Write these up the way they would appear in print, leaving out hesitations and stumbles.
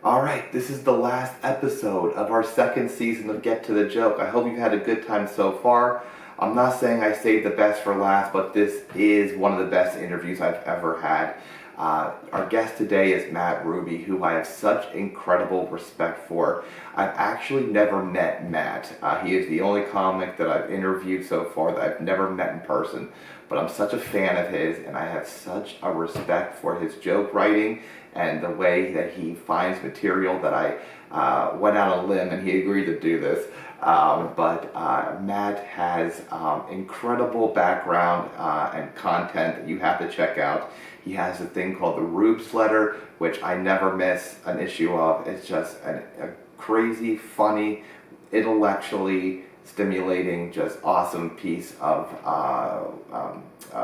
All right, this is the last episode of our second season of Get to the Joke. I hope you've had a good time so far. I'm not saying I saved the best for last, but this is one of the best interviews I've ever had. Our guest today is Matt Ruby, who I have such incredible respect for. I've actually never met Matt. He is the only comic that I've interviewed so far that I've never met in person. But I'm such a fan of his, and I have such a respect for his joke writing and the way that he finds material that I went out on a limb and he agreed to do this. But Matt has incredible background and content that you have to check out. He has a thing called the Rubesletter, which I never miss an issue of. It's just a crazy, funny, intellectually stimulating, just awesome piece of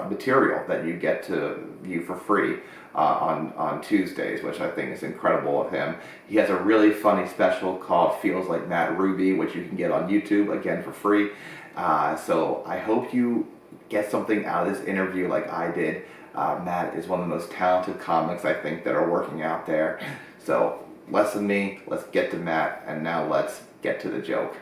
material that you get to view for free on Tuesdays, which I think is incredible of him. He has a really funny special called Feels Like Matt Ruby, which you can get on YouTube, again, for free. So I hope you get something out of this interview like I did. Matt is one of the most talented comics, I think, that are working out there. So less of me, let's get to Matt, and now let's get to the joke.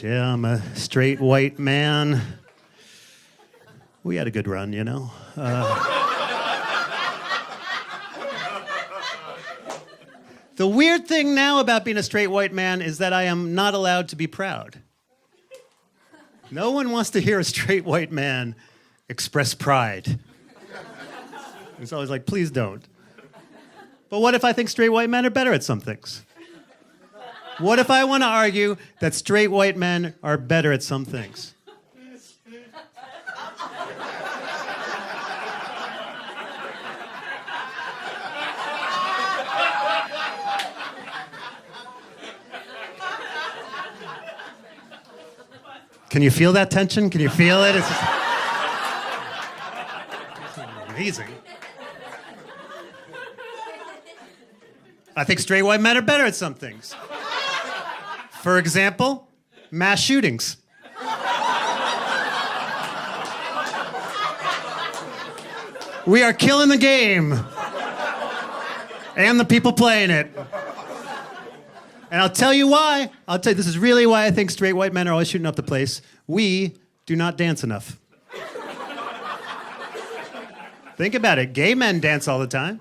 Yeah, I'm a straight white man. We had a good run, you know. The weird thing now about being a straight white man is that I am not allowed to be proud. No one wants to hear a straight white man express pride. It's always like, please don't. But what if I think straight white men are better at some things? What if I want to argue that straight white men are better at some things? Can you feel that tension? Can you feel it? It's amazing. I think straight white men are better at some things. For example, mass shootings. We are killing the game. And the people playing it. And I'll tell you why. This is really why I think straight white men are always shooting up the place. We do not dance enough. Think about it. Gay men dance all the time.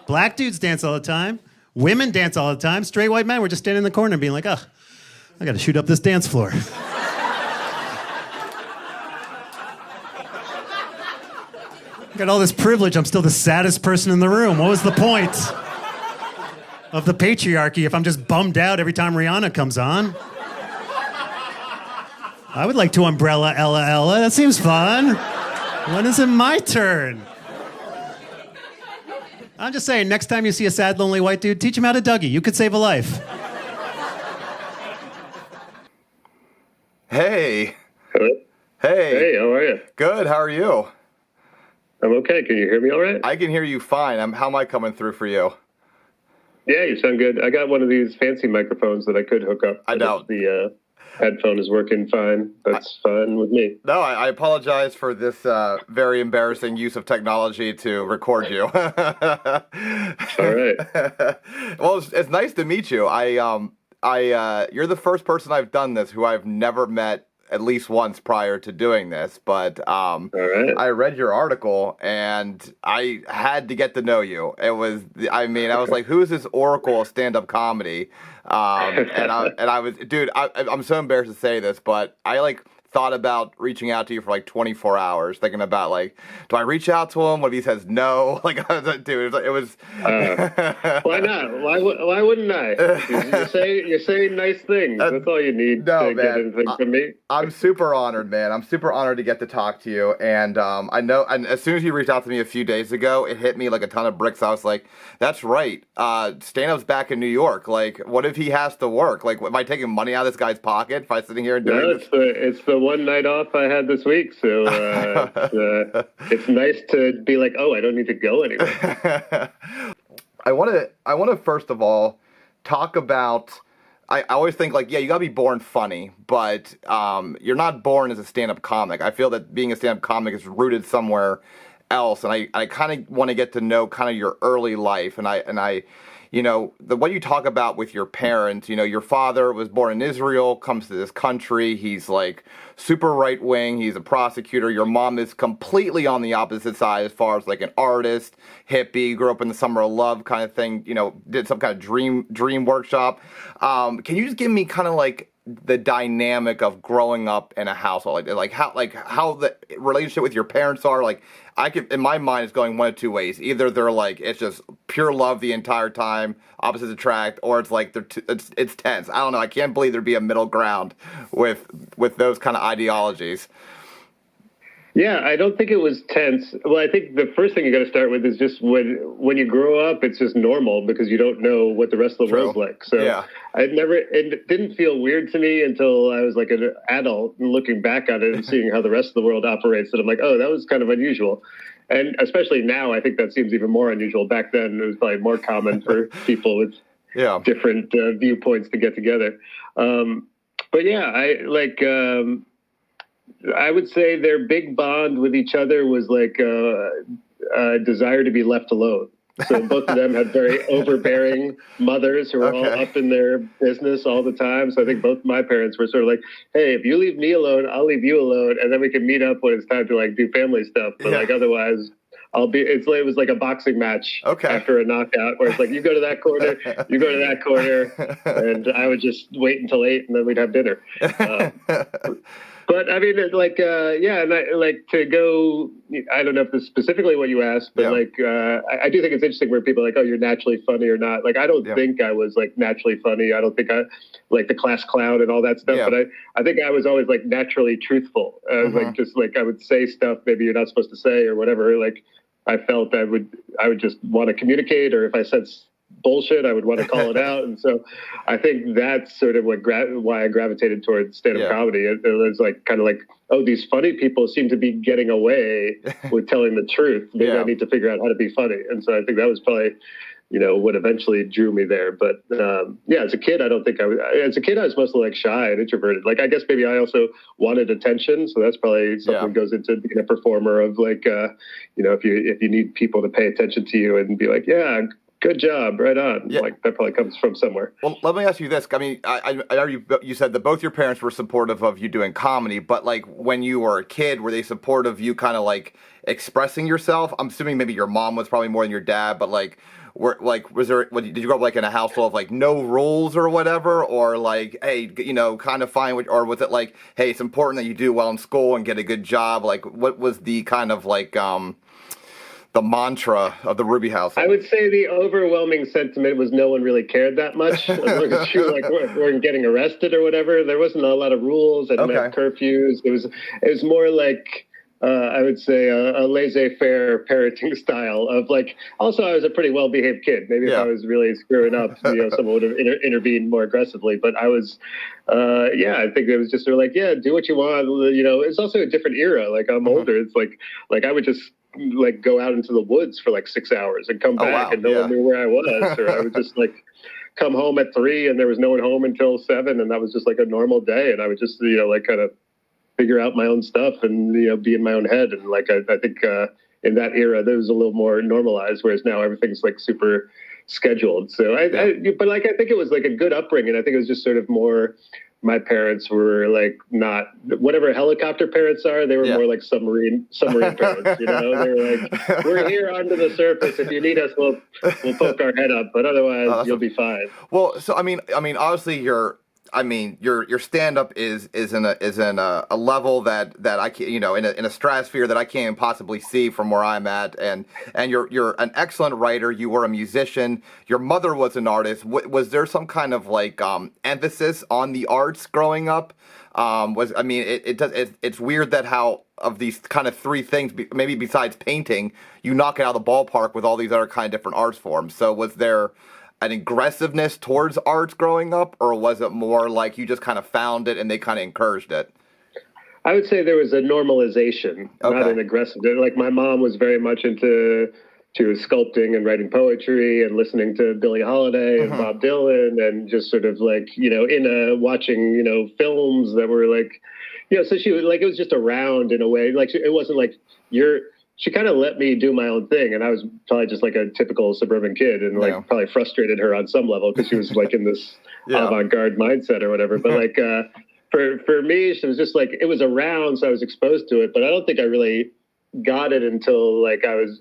Black dudes dance all the time. Women dance all the time. Straight white men, we're just standing in the corner being like, I gotta shoot up this dance floor. I got all this privilege, I'm still the saddest person in the room. What was the point of the patriarchy if I'm just bummed out every time Rihanna comes on? I would like to umbrella Ella Ella, that seems fun. When is it my turn? I'm just saying, next time you see a sad, lonely white dude, teach him how to Dougie. You could save a life. Hey. Hello? Hey. Hey, how are you? Good, how are you? I'm okay. Can you hear me all right? I can hear you fine. How am I coming through for you? Yeah, you sound good. I got one of these fancy microphones that I could hook up. I doubt. The headphone is working fine. That's fine with me. No, I apologize for this very embarrassing use of technology to record you. All right. Well, it's nice to meet you. You're the first person I've done this who I've never met at least once prior to doing this, but All right. I read your article and I had to get to know you. It was, I mean, I was like, who is this oracle of stand-up comedy? And I was, dude, I'm so embarrassed to say this, but I like thought about reaching out to you for like 24 hours, thinking about like, do I reach out to him? What if he says no? Like, I was like, dude, it was. Why not? Why wouldn't I? You say nice things. That's all you need to get anything from me. I'm super honored, man. I'm super honored to get to talk to you. And I know, and as soon as you reached out to me a few days ago, it hit me like a ton of bricks. I was like, that's right. Stand-up's back in New York. Like, what if he has to work? Like, am I taking money out of this guy's pocket if I'm sitting here and doing this? It's the one night off I had this week, so it's nice to be like, oh, I don't need to go anywhere. I want to first of all talk about. I always think like, yeah, you gotta be born funny, but you're not born as a stand-up comic. I feel that being a stand-up comic is rooted somewhere else, and I kind of want to get to know kind of your early life, and I you know, what you talk about with your parents, you know, your father was born in Israel, comes to this country, he's like super right wing, he's a prosecutor. Your mom is completely on the opposite side as far as like an artist, hippie, grew up in the summer of love kind of thing, you know, did some kind of dream workshop. Can you just give me kind of like the dynamic of growing up in a household, like how the relationship with your parents are? Like, I could, in my mind, it's going one of two ways. Either they're like, it's just pure love the entire time, opposites attract, or it's like it's tense. I don't know. I can't believe there'd be a middle ground with those kind of ideologies. Yeah, I don't think it was tense. Well, I think the first thing you got to start with is just when you grow up, it's just normal because you don't know what the rest of the world's like. So yeah. It didn't feel weird to me until I was like an adult and looking back at it and seeing how the rest of the world operates. That I'm like, oh, that was kind of unusual. And especially now, I think that seems even more unusual. Back then, it was probably more common for people with different viewpoints to get together. But yeah, I would say their big bond with each other was like a desire to be left alone. So both of them had very overbearing mothers who were all up in their business all the time. So I think both my parents were sort of like, hey, if you leave me alone, I'll leave you alone. And then we can meet up when it's time to like do family stuff. But like otherwise, it was like a boxing match after a knockout where it's like, you go to that corner, you go to that corner. And I would just wait until 8 and then we'd have dinner. But I mean, like, and I like to go. I don't know if this is specifically what you asked, but like, I do think it's interesting where people are like, oh, you're naturally funny or not. Like, I don't think I was like naturally funny. I don't think I like the class clown and all that stuff. But I think I was always like naturally truthful. Like, just like I would say stuff maybe you're not supposed to say or whatever. Like, I felt I would just want to communicate, or if I said bullshit, I would want to call it out. And so I think that's sort of why I gravitated towards stand-up comedy. It was like kind of like, oh, these funny people seem to be getting away with telling the truth. Maybe I need to figure out how to be funny. And so I think that was probably, you know, what eventually drew me there. But as a kid, I don't think I was mostly like shy and introverted. Like, I guess maybe I also wanted attention. So that's probably something that goes into being a performer of like, you know, if you need people to pay attention to you and be like, yeah, good job, right on. Yeah. Like, that probably comes from somewhere. Well, let me ask you this. I mean, I know you said that both your parents were supportive of you doing comedy, but like when you were a kid, were they supportive of you kind of like expressing yourself? I'm assuming maybe your mom was probably more than your dad, but like, did you grow up like in a household of like no rules or whatever, or like, hey, you know, kind of fine, or was it like, hey, it's important that you do well in school and get a good job? Like, what was the kind of like the mantra of the Ruby household? I would say the overwhelming sentiment was no one really cared that much. As long as you like weren't getting arrested or whatever, there wasn't a lot of rules and curfews. It was more like I would say a laissez-faire parenting style of like. Also, I was a pretty well-behaved kid. Maybe if I was really screwing up, you know, someone would have intervened more aggressively. But I was, I think it was just sort of like, do what you want. You know, it's also a different era. Like, I'm older. It's like I would just like go out into the woods for like 6 hours and come back and no one knew where I was, or I would just like come home at 3 and there was no one home until 7, and that was just like a normal day, and I would just, you know, like kind of figure out my own stuff and, you know, be in my own head. And like I think in that era there was a little more normalized, whereas now everything's like super scheduled. So but like I think it was like a good upbringing. I think it was just sort of more my parents were like not whatever helicopter parents are. They were more like submarine parents. You know, they were like, we're here under the surface. If you need us, we'll poke our head up, but otherwise you'll be fine. Well, so I mean, obviously your stand-up is in a level that I can't, in a stratosphere that I can't possibly see from where I'm at, and you're an excellent writer. You were a musician. Your mother was an artist. Was there some kind of like emphasis on the arts growing up? It's weird that how of these kind of three things, maybe besides painting, you knock it out of the ballpark with all these other kind of different arts forms. So was there an aggressiveness towards arts growing up, or was it more like you just kind of found it and they kind of encouraged it? I would say there was a normalization, not an aggressiveness. Like my mom was very much into sculpting and writing poetry and listening to Billie Holiday and Bob Dylan, and just sort of like, watching, films that were like, so she was like, it was just around in a way. Like it wasn't like she kind of let me do my own thing, and I was probably just like a typical suburban kid, and like probably frustrated her on some level because she was like in this avant-garde mindset or whatever. But like for me, she was just like, it was around, so I was exposed to it, but I don't think I really got it until like I was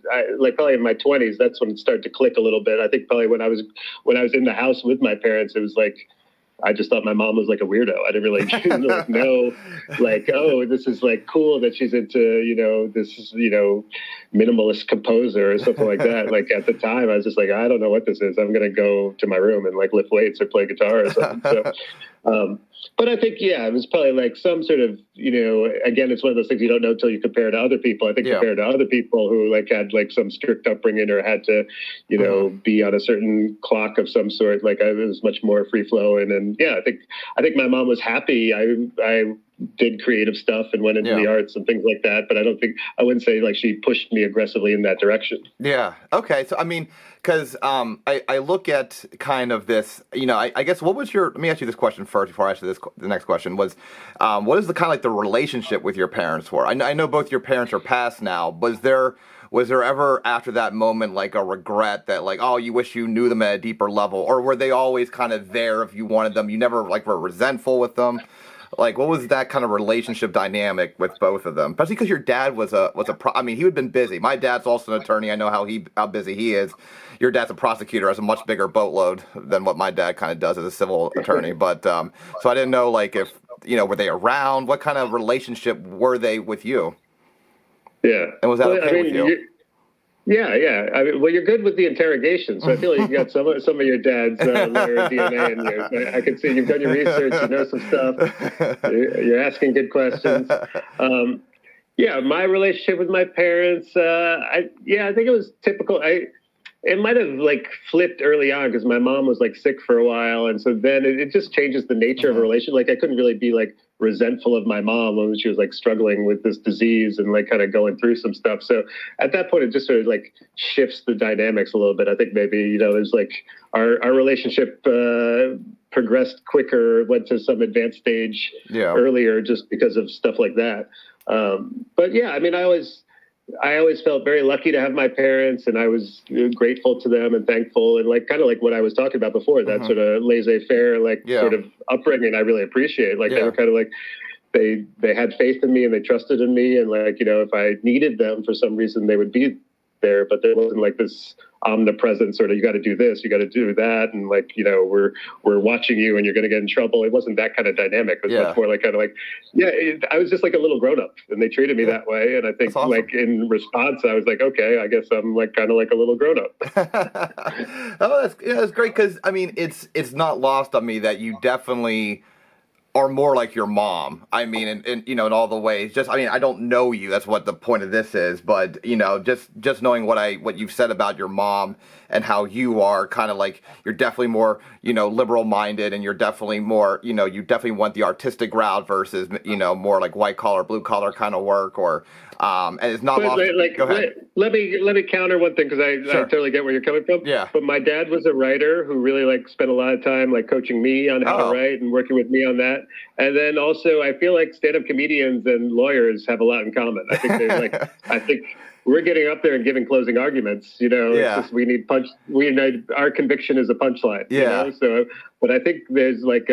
probably in my 20s. That's when it started to click a little bit. I think probably when I was in the house with my parents, it was like, I just thought my mom was like a weirdo. I didn't really know, like, oh, this is like cool that she's into, this, minimalist composer or something like that. Like at the time, I was just like, I don't know what this is. I'm going to go to my room and like lift weights or play guitar or something. So, but I think, it was probably like some sort of, again, it's one of those things you don't know till you compare to other people. I think compared to other people who like had like some strict upbringing or had to, be on a certain clock of some sort, like I was much more free flowing. And I think my mom was happy. I did creative stuff and went into the arts and things like that, but I wouldn't say like she pushed me aggressively in that direction. Yeah. Okay. So, I mean, because I look at kind of this, I guess let me ask you this question first before I ask you the next question was, what is the kind of like the relationship with your parents for? I know both your parents are passed now. Was there ever after that moment like a regret that like, oh, you wish you knew them at a deeper level, or were they always kind of there if you wanted them? You never like were resentful with them? Like, what was that kind of relationship dynamic with both of them? Especially because your dad was he would have been busy. My dad's also an attorney. I know how busy he is. Your dad's a prosecutor, has a much bigger boatload than what my dad kind of does as a civil attorney. But so I didn't know like if were they around? What kind of relationship were they with you? Yeah, and was that okay with you? Yeah. I mean, well, you're good with the interrogation, so I feel like you got some of your dad's lawyer DNA in you. I can see you've done your research, you know some stuff. You're asking good questions. My relationship with my parents, I think it was typical. It might have like flipped early on because my mom was like sick for a while, and so then it just changes the nature of a relationship. Like I couldn't really be like resentful of my mom when she was like struggling with this disease and like kind of going through some stuff. So at that point, it just sort of like shifts the dynamics a little bit. I think maybe there's like our relationship progressed quicker, went to some advanced stage earlier just because of stuff like that. But yeah, I mean, I always felt very lucky to have my parents, and I was grateful to them and thankful, and like kind of like what I was talking about before, that sort of laissez-faire, like sort of upbringing I really appreciate. Like they were kind of like, they had faith in me and they trusted in me, and like, if I needed them for some reason, they would be there, but there wasn't like this omnipresent sort of, you got to do this, you got to do that, and like, we're watching you and you're going to get in trouble. It wasn't that kind of dynamic. It was much more like kind of like, I was just like a little grown up, and they treated me that way, and I think awesome. Like in response, I was like, okay, I guess I'm like kind of like a little grown up. Oh, that's great, because I mean, it's not lost on me that you definitely are more like your mom. I mean, in all the ways. Just, I mean, I don't know you. That's what the point of this is. But just knowing what you've said about your mom and how you are kind of like, you're definitely more liberal minded, and you're definitely more you definitely want the artistic route versus more like white collar, blue collar kind of work, or and it's not lost. Like, go ahead. Let me counter one thing, because I totally get where you're coming from. Yeah. But my dad was a writer who really like spent a lot of time like coaching me on how to write and working with me on that. And then also, I feel like stand-up comedians and lawyers have a lot in common. I think they're like, I think we're getting up there and giving closing arguments. It's just, we need our conviction is a punchline. Yeah. So, but I think there's like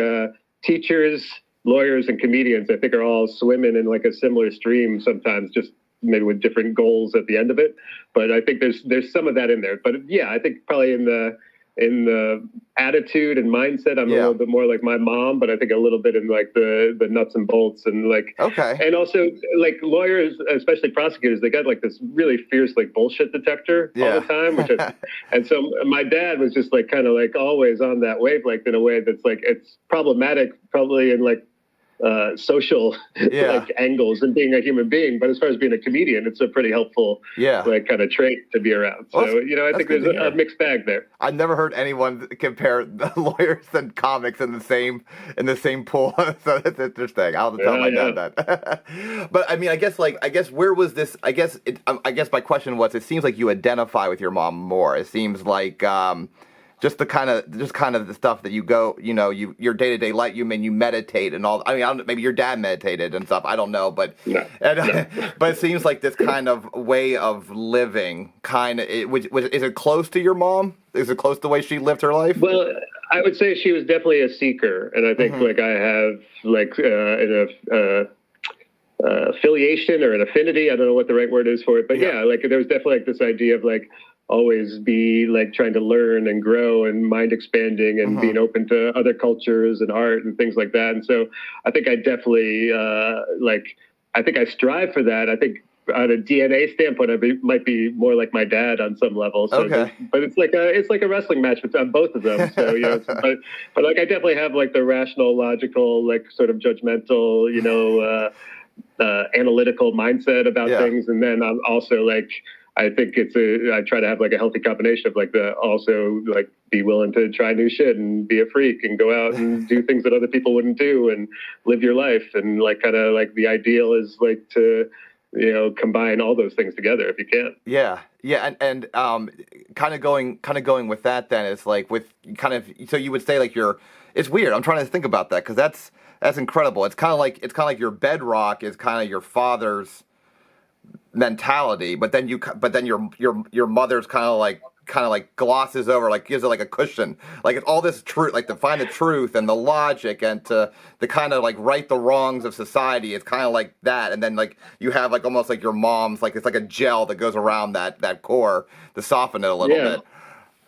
teachers, lawyers, and comedians, I think, are all swimming in like a similar stream sometimes, just maybe with different goals at the end of it. But I think there's some of that in there. But yeah, I think probably in the attitude and mindset, I'm a little bit more like my mom, but I think a little bit in like the nuts and bolts and like, and also like lawyers, especially prosecutors, they got like this really fierce like bullshit detector all the time, and so my dad was just like kind of like always on that wavelength in a way that's like, it's problematic probably in like social like angles and being a human being, but as far as being a comedian, it's a pretty helpful like kind of trait to be around. So I think there's a mixed bag there. I've never heard anyone compare the lawyers and comics in the same pool. So that's interesting. I'll have to tell my dad that. But I mean, I guess where was this? I guess my question was, it seems like you identify with your mom more. It seems like just kind of the stuff that you go, your day-to-day life, you meditate and all. I mean, maybe your dad meditated and stuff. I don't know, but but it seems like this kind of way of living, is it close to your mom? Is it close to the way she lived her life? Well, I would say she was definitely a seeker, and I think like I have like an affiliation or an affinity. I don't know what the right word is for it, but like there was definitely like this idea of like always be like trying to learn and grow and mind expanding and being open to other cultures and art and things like that. And so I think I definitely I think I strive for that. I think on a DNA standpoint, I might be more like my dad on some level. So but it's like a wrestling match on both of them. So but like I definitely have like the rational, logical, like sort of judgmental, analytical mindset about things. And then I'm also like, I think I try to have like a healthy combination of like also like be willing to try new shit and be a freak and go out and do things that other people wouldn't do and live your life. And like kind of like the ideal is like to, combine all those things together if you can. Yeah. And kind of going with that then is like with kind of, so you would say like it's weird. I'm trying to think about that because that's incredible. It's kind of like your bedrock is kind of your father's mentality, but then your mother's kind of like glosses over, like gives it like a cushion, like it's all this truth, like to find the truth and the logic and to kind of like right the wrongs of society. It's kind of like that, and then like you have like almost like your mom's like it's like a gel that goes around that core to soften it a little bit.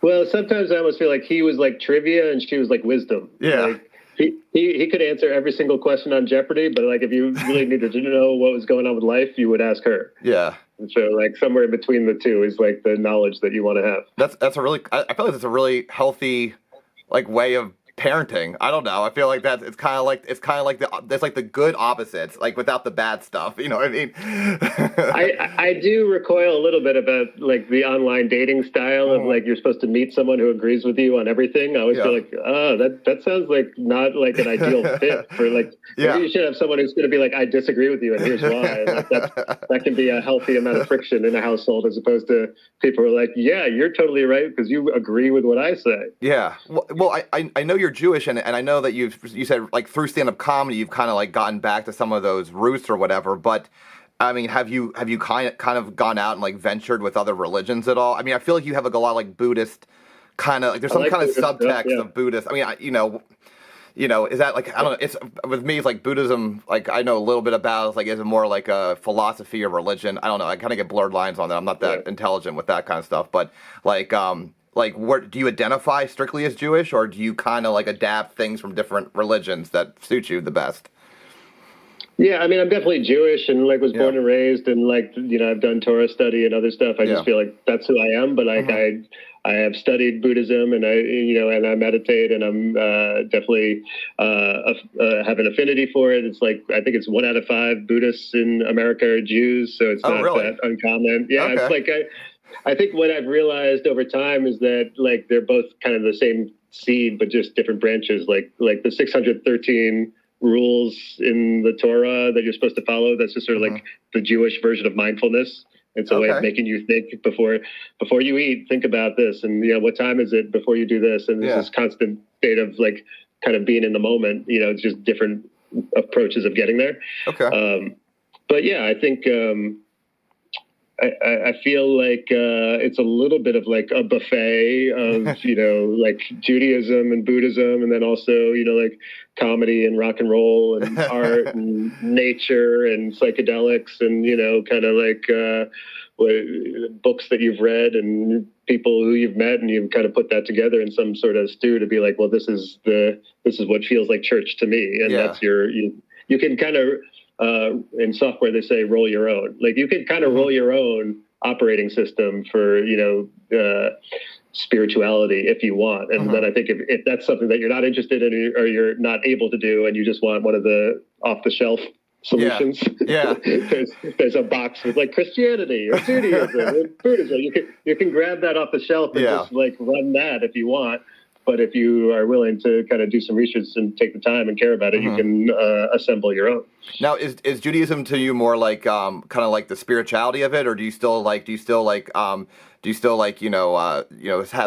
Well, sometimes I almost feel like he was like trivia and she was like wisdom. Like, he could answer every single question on Jeopardy, but like if you really needed to know what was going on with life, you would ask her. And so like somewhere in between the two is like the knowledge that you want to have. That's a really, I feel like it's a really healthy like way of parenting. I don't know. I feel like it's kind of like there's like the good opposites, like without the bad stuff. You know what I mean? I do recoil a little bit about like the online dating style of like you're supposed to meet someone who agrees with you on everything. I always feel like, that sounds like not like an ideal fit for like. Maybe you should have someone who's going to be like, I disagree with you and here's why. And like that can be a healthy amount of friction in a household as opposed to people who are like, yeah, you're totally right because you agree with what I say. Yeah. Well, I know you're Jewish, and I know that you said like through stand-up comedy you've kind of like gotten back to some of those roots or whatever. But I mean, have you kind of gone out and like ventured with other religions at all? I mean, I feel like you have like a lot of like Buddhist kind of like there's some kind of subtext of Buddhist. I mean, is that like, I don't know, it's with me it's like Buddhism, like I know a little bit about it's like is it more like a philosophy or religion? I don't know. I kind of get blurred lines on that. I'm not that intelligent with that kind of stuff, but like, what do you identify strictly as Jewish, or do you kind of like adapt things from different religions that suit you the best? Yeah, I mean, I'm definitely Jewish and like was born and raised, and like I've done Torah study and other stuff. I just feel like that's who I am. But like I have studied Buddhism, and and I meditate, and I'm definitely have an affinity for it. It's like I think it's 1 out of 5 Buddhists in America are Jews, so it's not that uncommon. Yeah, it's like I think what I've realized over time is that like they're both kind of the same seed, but just different branches. Like the 613 rules in the Torah that you're supposed to follow. That's just sort of like the Jewish version of mindfulness. It's a way of making you think before you eat. Think about this, and what time is it before you do this? And there's this constant state of like kind of being in the moment. It's just different approaches of getting there. But yeah, I think. I feel like it's a little bit of like a buffet of, like Judaism and Buddhism, and then also, like comedy and rock and roll and art and nature and psychedelics and, kind of like books that you've read and people who you've met, and you've kind of put that together in some sort of stew to be like, well, this is what feels like church to me. And that's you can kind of, in software, they say roll your own. Like you can kind of roll your own operating system for, spirituality if you want. And then I think if that's something that you're not interested in or you're not able to do, and you just want one of the off-the-shelf solutions, there's a box with like Christianity or Judaism or Buddhism. You can grab that off the shelf and just like run that if you want. But if you are willing to kind of do some research and take the time and care about it, you can assemble your own. Now, is Judaism to you more like kind of like the spirituality of it, or do you still like have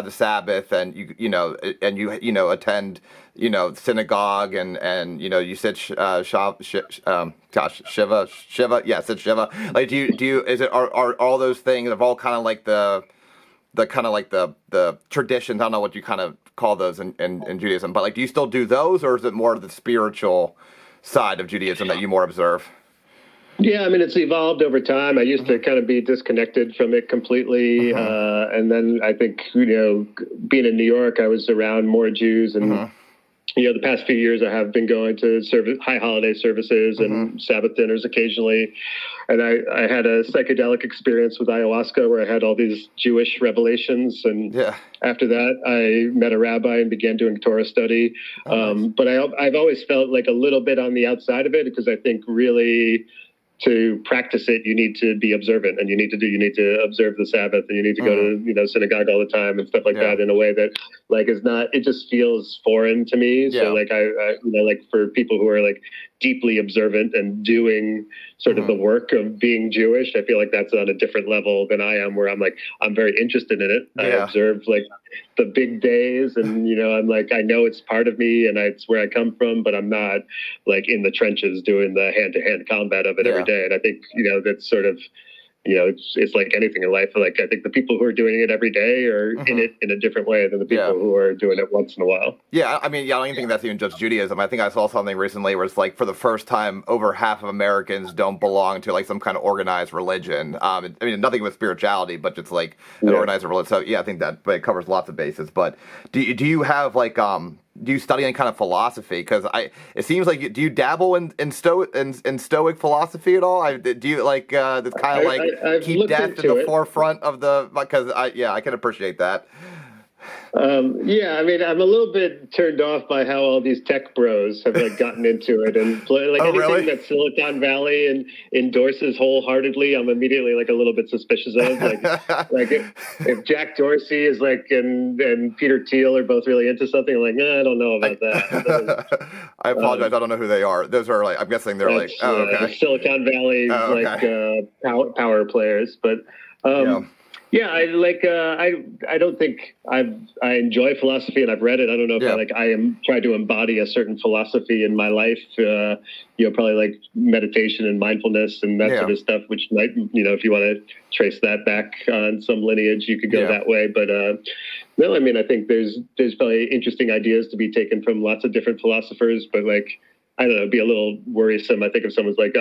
the Sabbath and you attend synagogue and you said Shiva, said Shiva. Like do you is it are all those things of all kind of like the traditions? I don't know what you kind of call those in Judaism, but like, do you still do those, or is it more of the spiritual side of Judaism that you more observe? Yeah, I mean, it's evolved over time. I used to kind of be disconnected from it completely. And then I think, being in New York, I was around more Jews and, the past few years I have been going to high holiday services and Sabbath dinners occasionally. And I had a psychedelic experience with ayahuasca where I had all these Jewish revelations. And after that, I met a rabbi and began doing Torah study. But I've always felt like a little bit on the outside of it, because I think really to practice it, you need to be observant, and you need to observe the Sabbath, and you need to go to, synagogue all the time and stuff like that in a way that like is not, it just feels foreign to me. So like I like for people who are like deeply observant and doing sort of the work of being Jewish, I feel like that's on a different level than I am, where I'm like, I'm very interested in it. I observe like the big days, and I'm like, I know it's part of me and it's where I come from, but I'm not like in the trenches doing the hand-to-hand combat of it every day. And I think that's sort of it's like anything in life. Like I think the people who are doing it every day are in it in a different way than the people who are doing it once in a while. Yeah, I mean, I don't even think that's even just Judaism. I think I saw something recently where it's like for the first time, over half of Americans don't belong to like some kind of organized religion. I mean, nothing with spirituality, but just like an organized religion. So yeah, I think that it covers lots of bases. But do you have like do you study any kind of philosophy? Because it seems like, do you dabble in Stoic philosophy at all? Do you like this kind of like I've keep death in the forefront of the? Because I can appreciate that. I mean, I'm a little bit turned off by how all these tech bros have like gotten into it, and like anything that Silicon Valley and endorses wholeheartedly, I'm immediately like a little bit suspicious of. Like if Jack Dorsey is like and Peter Thiel are both really into something, I'm like, I don't know about that. I apologize, I don't know who they are. Those are like, I'm guessing they're like Silicon Valley power players, but. Yeah, I don't think I enjoy philosophy, and I've read it. I don't know if I am trying to embody a certain philosophy in my life. Probably like meditation and mindfulness and that sort of stuff, which might, if you want to trace that back on some lineage, you could go that way. But no, I mean, I think there's probably interesting ideas to be taken from lots of different philosophers, but like, I don't know, it'd be a little worrisome. I think if someone's like,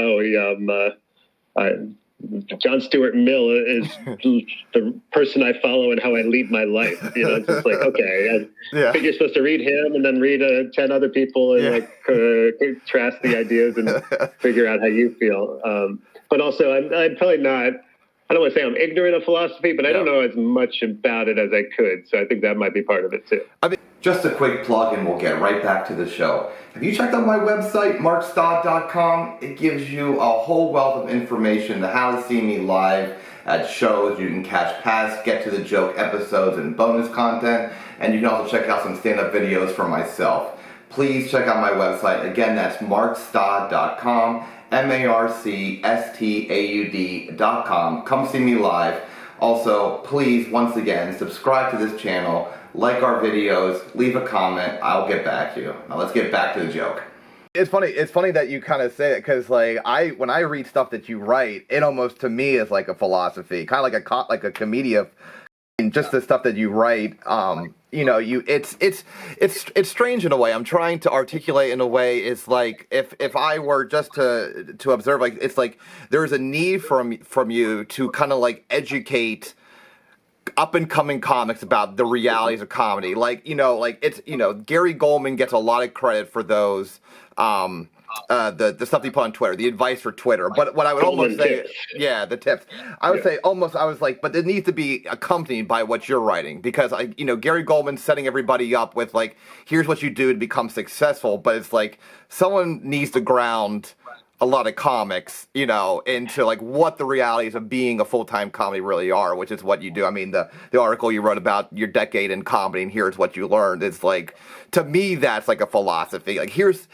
John Stuart Mill is the person I follow and how I lead my life. It's just like, okay, I think you're supposed to read him and then read 10 other people and contrast the ideas and figure out how you feel. But also, I'm probably not, I don't want to say I'm ignorant of philosophy, but I don't know as much about it as I could. So I think that might be part of it too. Just a quick plug and we'll get right back to the show. Have you checked out my website, markstod.com? It gives you a whole wealth of information to how to see me live at shows. You can catch past Get to the Joke episodes and bonus content, and you can also check out some stand-up videos for myself. Please check out my website. Again, that's markstod.com, markstaud.com. Come see me live. Also, please, once again, subscribe to this channel, like our videos, leave a comment. I'll get back to you. Now let's get back to the joke. It's funny. It's funny that you kind of say it because, like, when I read stuff that you write, it almost to me is like a philosophy, kind of like a comedian. And just the stuff that you write, it's strange in a way. I'm trying to articulate in a way. It's like if I were just to observe, like it's like there's a need from you to kind of like educate up and coming comics about the realities of comedy. Like it's Gary Goldman gets a lot of credit for those. The stuff you put on Twitter, the advice for Twitter. But what I would almost say, the tips. I would say almost, I was like, but it needs to be accompanied by what you're writing because Gary Goldman's setting everybody up with like, here's what you do to become successful. But it's like someone needs to ground a lot of comics, into like what the realities of being a full-time comedy really are, which is what you do. I mean, the article you wrote about your decade in comedy and here's what you learned. It's like, to me, that's like a philosophy. Like, here's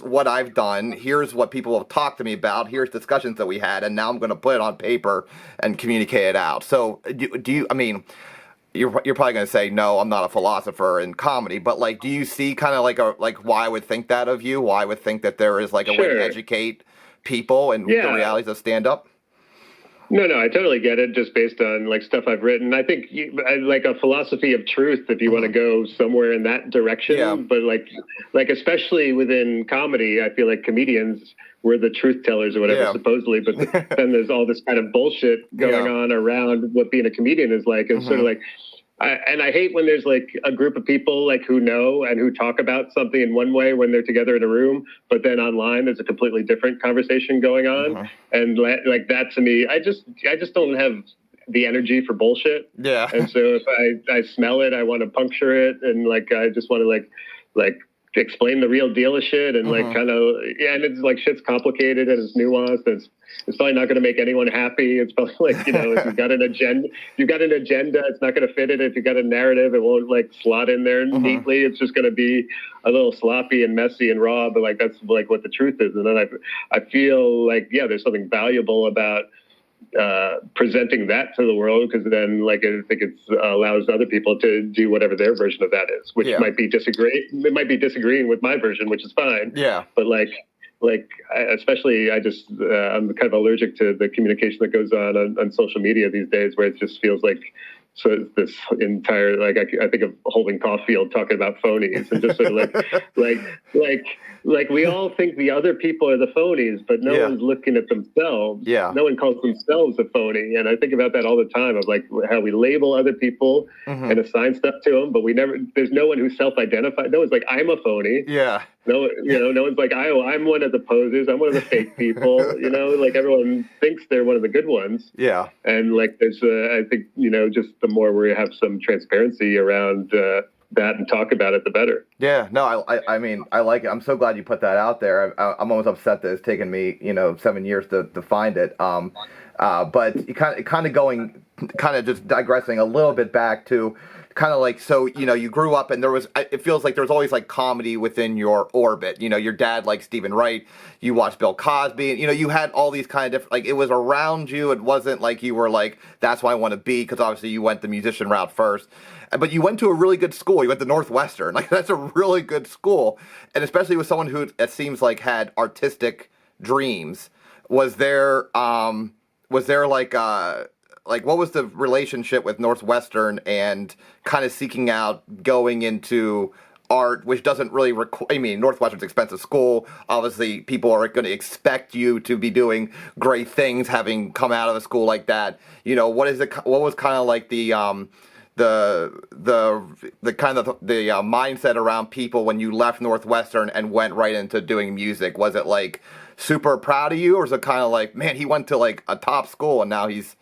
what I've done. Here's what people have talked to me about. Here's discussions that we had. And now I'm going to put it on paper and communicate it out. So do you, I mean, you're probably going to say, no, I'm not a philosopher in comedy, but like, do you see kind of like why I would think that of you? Why I would think that there is like a way to educate people and the realities of stand-up? No, I totally get it. Just based on like stuff I've written, I think like a philosophy of truth. If you want to go somewhere in that direction, but like especially within comedy, I feel like comedians were the truth tellers or whatever supposedly. But then there's all this kind of bullshit going on around what being a comedian is like, and sort of like. I hate when there's like a group of people like who know and who talk about something in one way when they're together in a room, but then online there's a completely different conversation going on. And like that to me, I just don't have the energy for bullshit. Yeah. And so if I smell it, I want to puncture it, and like I just want to like explain the real deal of shit and like kind of and it's like shit's complicated and it's nuanced. It's probably not going to make anyone happy. It's probably like, if you've got an agenda, it's not going to fit it. If you've got a narrative, it won't like slot in there neatly. It's just going to be a little sloppy and messy and raw, but like, that's like what the truth is. And then I feel like, there's something valuable about presenting that to the world, because then like I think it allows other people to do whatever their version of that is, which might be disagreeing with my version, which is fine. Yeah. But especially I'm kind of allergic to the communication that goes on social media these days, where it just feels like this entire I think of Holden Caulfield talking about phonies and just sort of like we all think the other people are the phonies, but no one's looking at themselves. Yeah. No one calls themselves a phony. And I think about that all the time of like how we label other people and assign stuff to them, but there's no one who self-identifies. No one's like, I'm a phony. Yeah. No, no one's like, I'm one of the posers. I'm one of the fake people. Like everyone thinks they're one of the good ones. Yeah. And like there's, I think, just the more we have some transparency around that and talk about it, the better. Yeah, no, I mean, I like it. I'm so glad you put that out there. I'm almost upset that it's taken me, 7 years to find it. But kind of just digressing a little bit back to kind of like, so, you grew up and it feels like there was always like comedy within your orbit. Your dad liked Stephen Wright, you watched Bill Cosby, and, you had all these kind of different, like it was around you. It wasn't like you were like, that's what I want to be, because obviously you went the musician route first. But you went to a really good school. You went to Northwestern. Like, that's a really good school. And especially with someone who, it seems like, had artistic dreams. Was there like what was the relationship with Northwestern and kind of seeking out going into art, which doesn't really Northwestern's expensive school. Obviously, people are going to expect you to be doing great things having come out of a school like that. What was kind of like the mindset around people when you left Northwestern and went right into doing music? Was it like super proud of you, or is it kind of like, man, he went to like a top school and now he's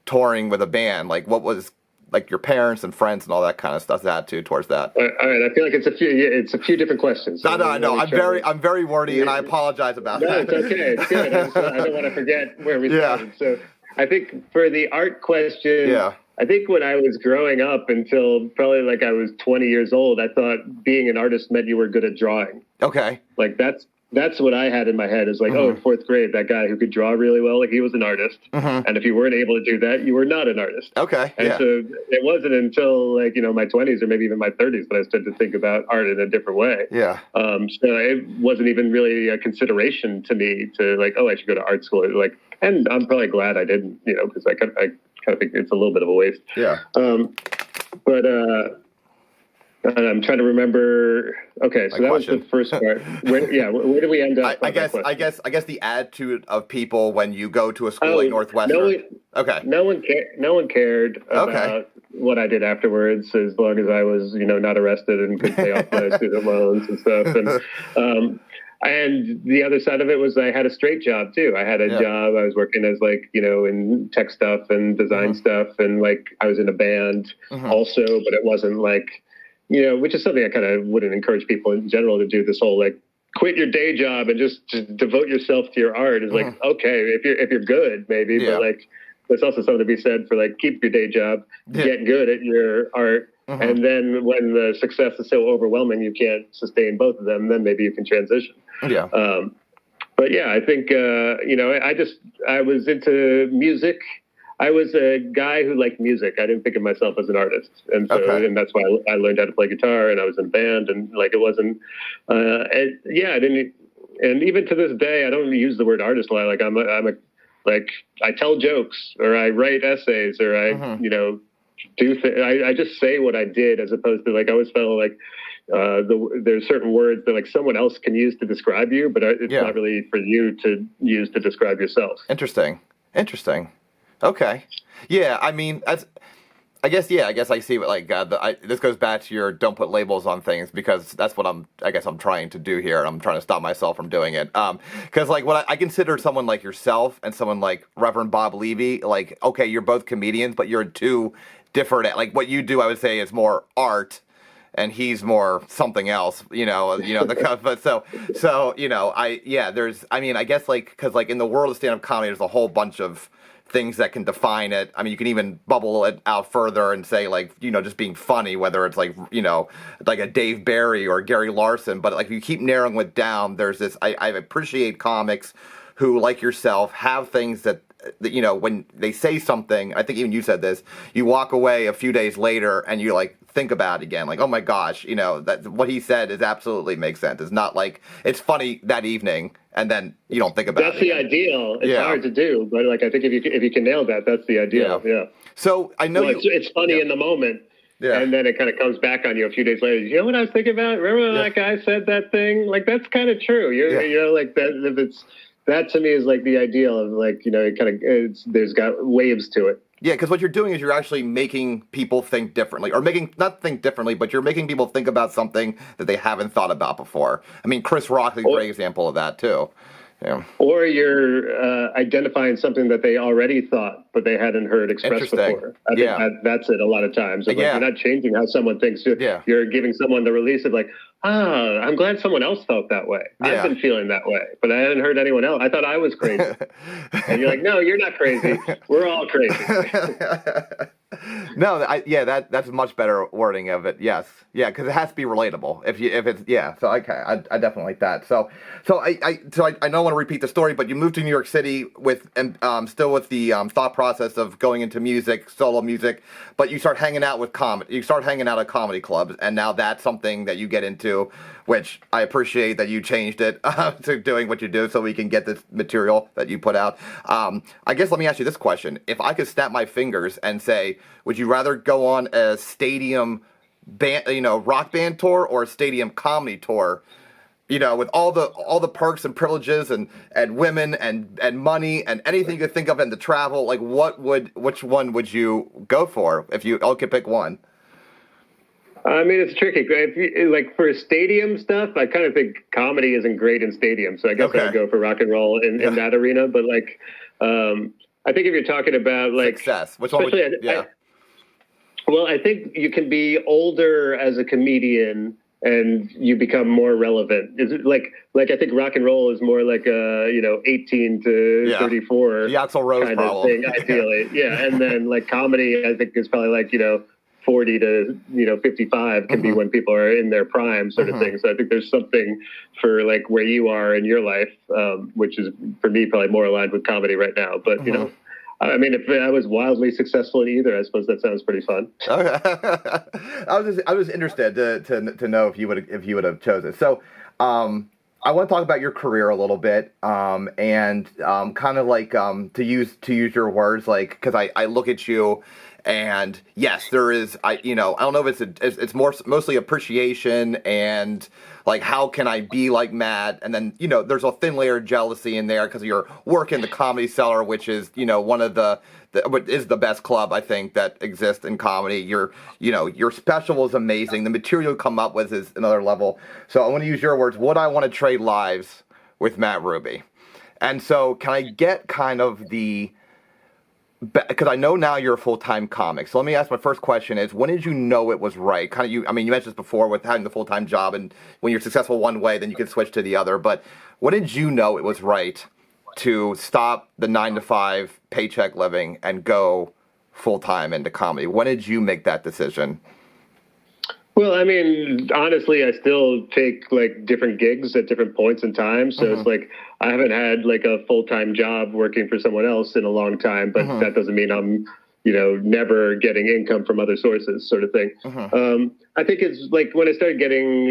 touring with a band? Like, what was like your parents and friends and all that kind of stuff attitude towards that? All right, I feel like it's a few different questions. So I know. I'm very wordy, and I apologize about that. No, it's okay. It's good. I don't want to forget where we started. So I think for the art question, I think when I was growing up until probably like I was 20 years old, I thought being an artist meant you were good at drawing. Okay. Like that's that's what I had in my head is like, oh, in fourth grade, that guy who could draw really well, like he was an artist. And if you weren't able to do that, you were not an artist. Okay. And so it wasn't until like, my 20s or maybe even my 30s that I started to think about art in a different way. Yeah. So it wasn't even really a consideration to me to like, oh, I should go to art school. Like, and I'm probably glad I didn't, because I kind of think it's a little bit of a waste. Yeah. But I'm trying to remember. Okay, so that was the first part. Where did we end up? I guess the attitude of people when you go to a school like Northwestern. No one cared about what I did afterwards, as long as I was, not arrested and could pay off my student loans and stuff. And the other side of it was I had a straight job too. I had a job. I was working as like, in tech stuff and design stuff, and like I was in a band also, but it wasn't like. Which is something I kind of wouldn't encourage people in general to do. This whole like quit your day job and just devote yourself to your art is like, okay, if you're good, maybe, but like there's also something to be said for like keep your day job, get good at your art, and then when the success is so overwhelming you can't sustain both of them, then maybe you can transition. But yeah, I think I was into music. I was a guy who liked music. I didn't think of myself as an artist. And so, and that's why I learned how to play guitar, and I was in a band, and like, it wasn't, I didn't, and even to this day, I don't use the word artist a lot. Like I tell jokes, or I write essays, or I, I just say what I did, as opposed to like, I always felt like, there's certain words that like someone else can use to describe you, but it's not really for you to use to describe yourself. Interesting. Okay. Yeah, I mean, I guess I see what like this goes back to your don't put labels on things, because that's what I'm trying to do here, and I'm trying to stop myself from doing it. Because like what I consider someone like yourself and someone like Reverend Bob Levy, like, okay, you're both comedians, but you're two different. Like what you do, I would say, is more art, and he's more something else, but I guess like, because like in the world of stand-up comedy, there's a whole bunch of things that can define it. I mean, you can even bubble it out further and say like, just being funny, whether it's like, like a Dave Barry or Gary Larson. But like, if you keep narrowing it down, there's this, I appreciate comics who, like yourself, have things that, when they say something, I think even you said this, you walk away a few days later and you like think about it again, like, oh my gosh, that what he said is absolutely makes sense. It's not like it's funny that evening and then you don't think about it. That's the ideal. It's hard to do, but like I think if you can nail that, that's the ideal. Yeah. So I know it's funny in the moment. Yeah. And then it kind of comes back on you a few days later. You know what I was thinking about? Remember when that guy said that thing? Like, that's kind of true. Like that. That to me is like the ideal of like, there's got waves to it. Yeah, because what you're doing is you're actually making people think differently, or not think differently, but you're making people think about something that they haven't thought about before. I mean, Chris Rock is a great example of that too. Yeah. Or you're identifying something that they already thought, but they hadn't heard expressed before. I think that's it a lot of times. Like, you're not changing how someone thinks. You're giving someone the release of like, I'm glad someone else felt that way. I've been feeling that way, but I hadn't heard anyone else. I thought I was crazy. And you're like, no, you're not crazy. We're all crazy. No, that's a much better wording of it. Yes, because it has to be relatable. So I definitely like that. So I don't want to repeat the story, but you moved to New York City with still with the thought process of going into music, solo music, but you start hanging out with comedy. You start hanging out at comedy clubs, and now that's something that you get into, which I appreciate that you changed it to doing what you do, so we can get this material that you put out. I guess let me ask you this question: if I could snap my fingers and say, would you rather go on a stadium band, rock band tour, or a stadium comedy tour? With all the perks and privileges and women and money and anything you could think of, and the travel, like which one would you go for if you all could pick one? I mean, it's tricky. Like for stadium stuff, I kind of think comedy isn't great in stadiums, so I guess I'd go for rock and roll in that arena. But like, I think if you're talking about like success, which one would you? Well, I think you can be older as a comedian and you become more relevant. Is it like I think rock and roll is more like 18 to 34 the Axl Rose kind problem. of thing, ideally. And then like comedy, I think is probably like 40 to 55 can be when people are in their prime, sort of thing. So I think there's something for like where you are in your life, which is for me probably more aligned with comedy right now. But I mean, if I was wildly successful in either, I suppose that sounds pretty fun. Okay. I was interested to know if you would have chosen. So I want to talk about your career a little bit, and kind of like to use your words, like, because I look at you. And yes, there is, I don't know if it's mostly appreciation and like, how can I be like Matt? And then, there's a thin layer of jealousy in there because you're working the Comedy Cellar, which is, one of is the best club, I think, that exists in comedy. Your special is amazing. The material you come up with is another level. So I want to use your words. Would I want to trade lives with Matt Ruby? And so can I get kind of because I know now you're a full-time comic. So let me ask, my first question is, when did you know it was right? Kind of you mentioned this before with having the full-time job, and when you're successful one way, then you can switch to the other. But when did you know it was right to stop the 9-to-5 paycheck living and go full-time into comedy? When did you make that decision? Well, I mean, honestly, I still take like different gigs at different points in time. So it's like I haven't had like a full-time job working for someone else in a long time, but that doesn't mean I'm, never getting income from other sources, sort of thing. I think it's like when I started getting,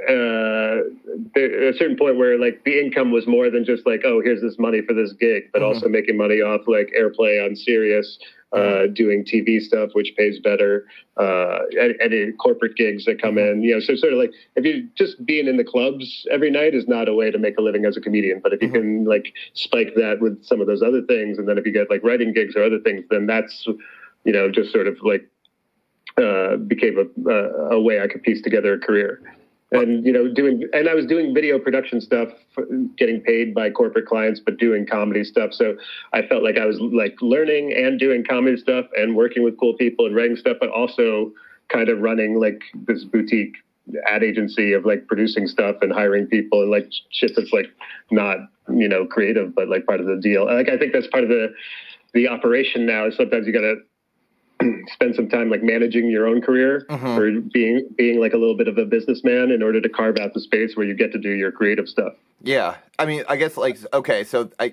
a certain point where like the income was more than just like, oh, here's this money for this gig, but also making money off like airplay on Sirius, doing TV stuff, which pays better, and corporate gigs that come in, so sort of like, if you just being in the clubs every night is not a way to make a living as a comedian, but if you can like spike that with some of those other things, and then if you get like writing gigs or other things, then that's, just sort of like, became a way I could piece together a career. And, I was doing video production stuff, getting paid by corporate clients, but doing comedy stuff. So I felt like I was like learning and doing comedy stuff and working with cool people and writing stuff, but also kind of running like this boutique ad agency of like producing stuff and hiring people and like shit that's like not, creative, but like part of the deal. Like, I think that's part of the operation now, is sometimes you got to spend some time like managing your own career or being like a little bit of a businessman in order to carve out the space where you get to do your creative stuff. Yeah. I mean, I guess like, okay, so I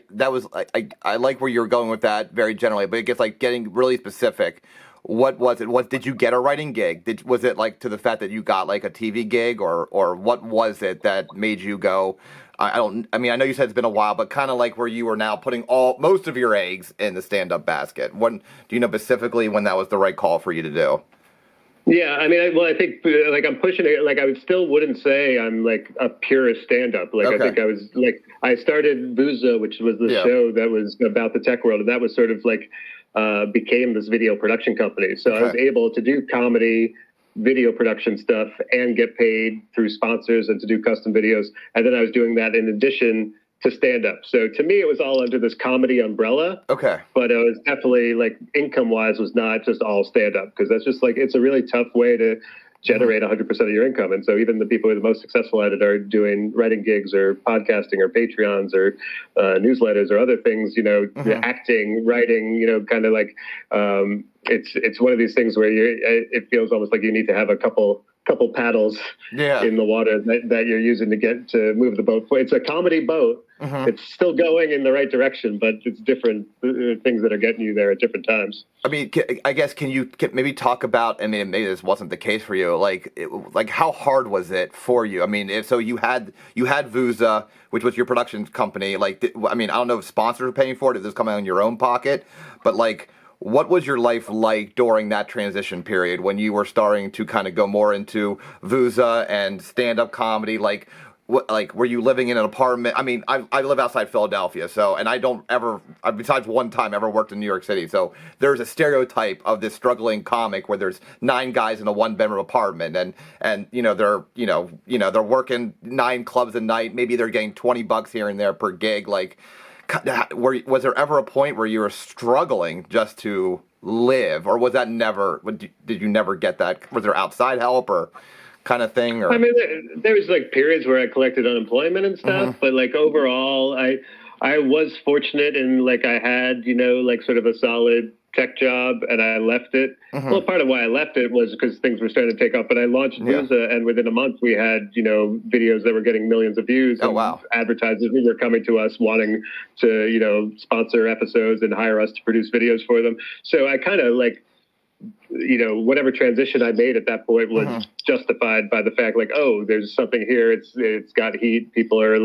like where you're going with that very generally, but it gets like getting really specific. What was it? Did you get a writing gig? Was it like to the fact that you got like a TV gig, or what was it that made you go, I know you said it's been a while, but kind of like where you were now putting most of your eggs in the stand-up basket. When do you know specifically when that was the right call for you to do? Yeah, I mean, I think like I'm pushing it. Like I wouldn't say I'm like a purist stand-up. Like I think I was like, I started Vooza, which was the show that was about the tech world, and that was sort of like became this video production company. So I was able to do comedy, video production stuff, and get paid through sponsors and to do custom videos. And then I was doing that in addition to stand up. So to me, it was all under this comedy umbrella. Okay. But it was definitely like income wise was not just all stand up, because that's just like, it's a really tough way to generate 100% of your income. And so even the people who are the most successful at it are doing writing gigs or podcasting or Patreons or newsletters or other things, acting, writing, kind of like, it's one of these things where it feels almost like you need to have a couple paddles in the water that you're using to move the boat. It's a comedy boat. It's still going in the right direction, but it's different things that are getting you there at different times. I mean, I guess can you maybe talk about? I mean, maybe this wasn't the case for you. Like how hard was it for you? I mean, you had Vooza, which was your production company. Like, I mean, I don't know if sponsors were paying for it, if this was coming out of your own pocket, but like, what was your life like during that transition period when you were starting to kind of go more into Vooza and stand-up comedy? Like, were you living in an apartment? I mean, I live outside Philadelphia, and I don't ever, besides one time, ever worked in New York City. So there's a stereotype of this struggling comic where there's 9 guys in a 1-bedroom apartment, and they're working 9 clubs a night. Maybe they're getting $20 here and there per gig. Like, was there ever a point where you were struggling just to live, or was that never? Did you never get that? Was there outside help or kind of thing? Or? I mean, there was like periods where I collected unemployment and stuff, but like overall, I was fortunate in like I had like sort of a solid tech job and I left it. Well, part of why I left it was because things were starting to take off, but I launched Vooza, and within a month we had, videos that were getting millions of views. Oh, and wow. Advertisers were coming to us wanting to, sponsor episodes and hire us to produce videos for them. So I kind of whatever transition I made at that point was justified by the fact there's something here. It's got heat. People are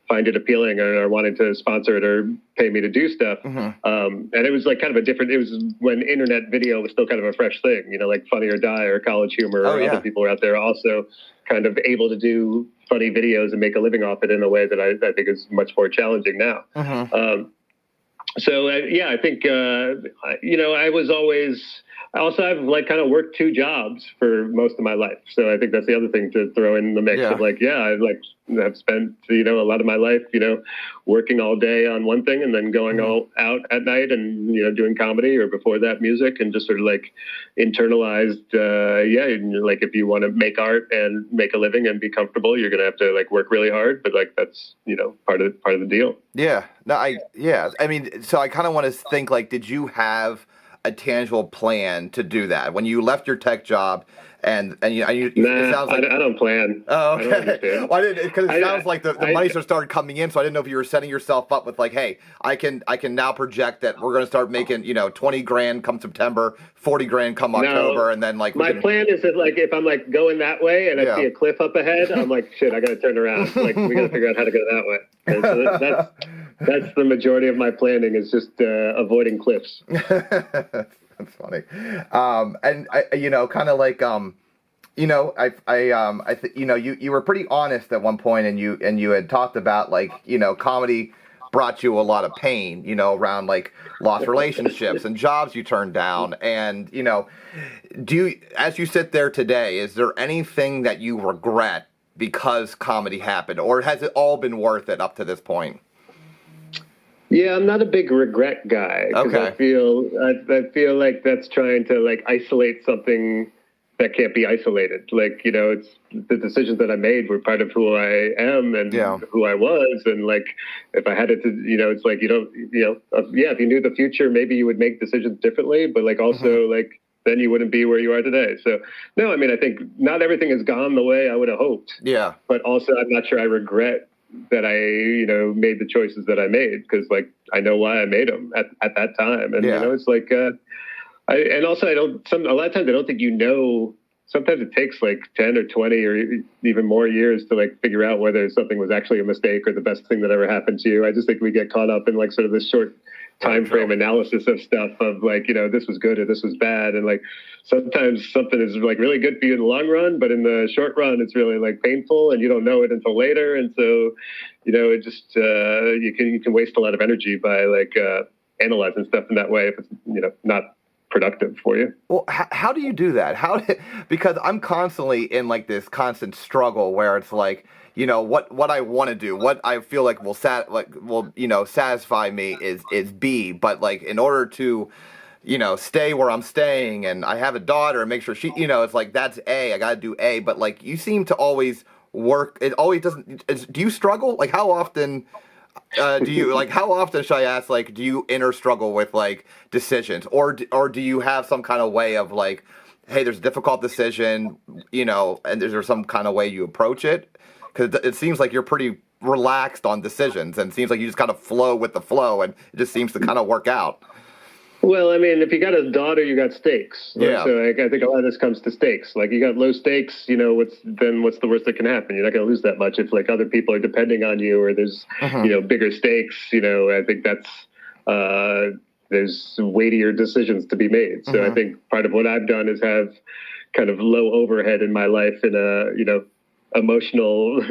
find it appealing or are wanting to sponsor it or pay me to do stuff. And it was kind of a different, it was when internet video was still kind of a fresh thing, like Funny or Die or College Humor or other people were out there also kind of able to do funny videos and make a living off it in a way that I think is much more challenging now. I think, I also have kind of worked 2 jobs for most of my life. So I think that's the other thing to throw in the mix of I've spent, a lot of my life, working all day on one thing and then going all out at night and, doing comedy or before that music and just sort of internalized, if you want to make art and make a living and be comfortable, you're going to have to work really hard. But that's, part of the deal. Yeah. No, I mean, so I kind of want to think did you have a tangible plan to do that when you left your tech job and it sounds like I don't plan. Oh, okay. I don't understand. Well, because it sounds like the money started coming in, so I didn't know if you were setting yourself up with hey, I can now project that we're going to start making 20 grand come September, 40 grand come October, and then my plan is that if I'm going that way and I see a cliff up ahead, I'm shit, I got to turn around. We got to figure out how to go that way. And so that's the majority of my planning is just avoiding cliffs. That's funny. And I think you were pretty honest at one point, and you had talked about comedy brought you a lot of pain, around lost relationships and jobs you turned down. And, do you, as you sit there today, is there anything that you regret because comedy happened, or has it all been worth it up to this point? Yeah, I'm not a big regret guy. Okay. I feel like that's trying to isolate something that can't be isolated. It's the decisions that I made were part of who I am and who I was. And if I had it to, it's you don't, if you knew the future, maybe you would make decisions differently. But also then you wouldn't be where you are today. So no, I mean, I think not everything has gone the way I would have hoped. Yeah. But also, I'm not sure I regret that I, made the choices that I made because I know why I made them at that time. And, it's and also a lot of times I don't think, sometimes it takes 10 or 20 or even more years to figure out whether something was actually a mistake or the best thing that ever happened to you. I just think we get caught up in sort of this short time frame analysis of stuff of this was good or this was bad. And sometimes something is really good for you in the long run, but in the short run, it's really painful and you don't know it until later. And so, it just, you can waste a lot of energy by analyzing stuff in that way if it's, not productive for you. Well, how do you do that? Because I'm constantly in this constant struggle where it's what I want to do, what I feel will satisfy me is B, but in order to stay where I'm staying and I have a daughter and make sure she it's that's A, I got to do A, but you seem to always work, it always doesn't. Do you struggle? How often do you how often should I ask do you inner struggle with decisions, or do you have some kind of way of hey, there's a difficult decision, and is there some kind of way you approach it? Because it seems like you're pretty relaxed on decisions, and it seems like you just kind of flow with the flow, and it just seems to kind of work out. Well, I mean, if you got a daughter, you got stakes. Right? Yeah. So I think a lot of this comes to stakes. You got low stakes, what's the worst that can happen? You're not going to lose that much if other people are depending on you, or there's bigger stakes. I think that's there's weightier decisions to be made. So I think part of what I've done is have kind of low overhead in my life in a emotional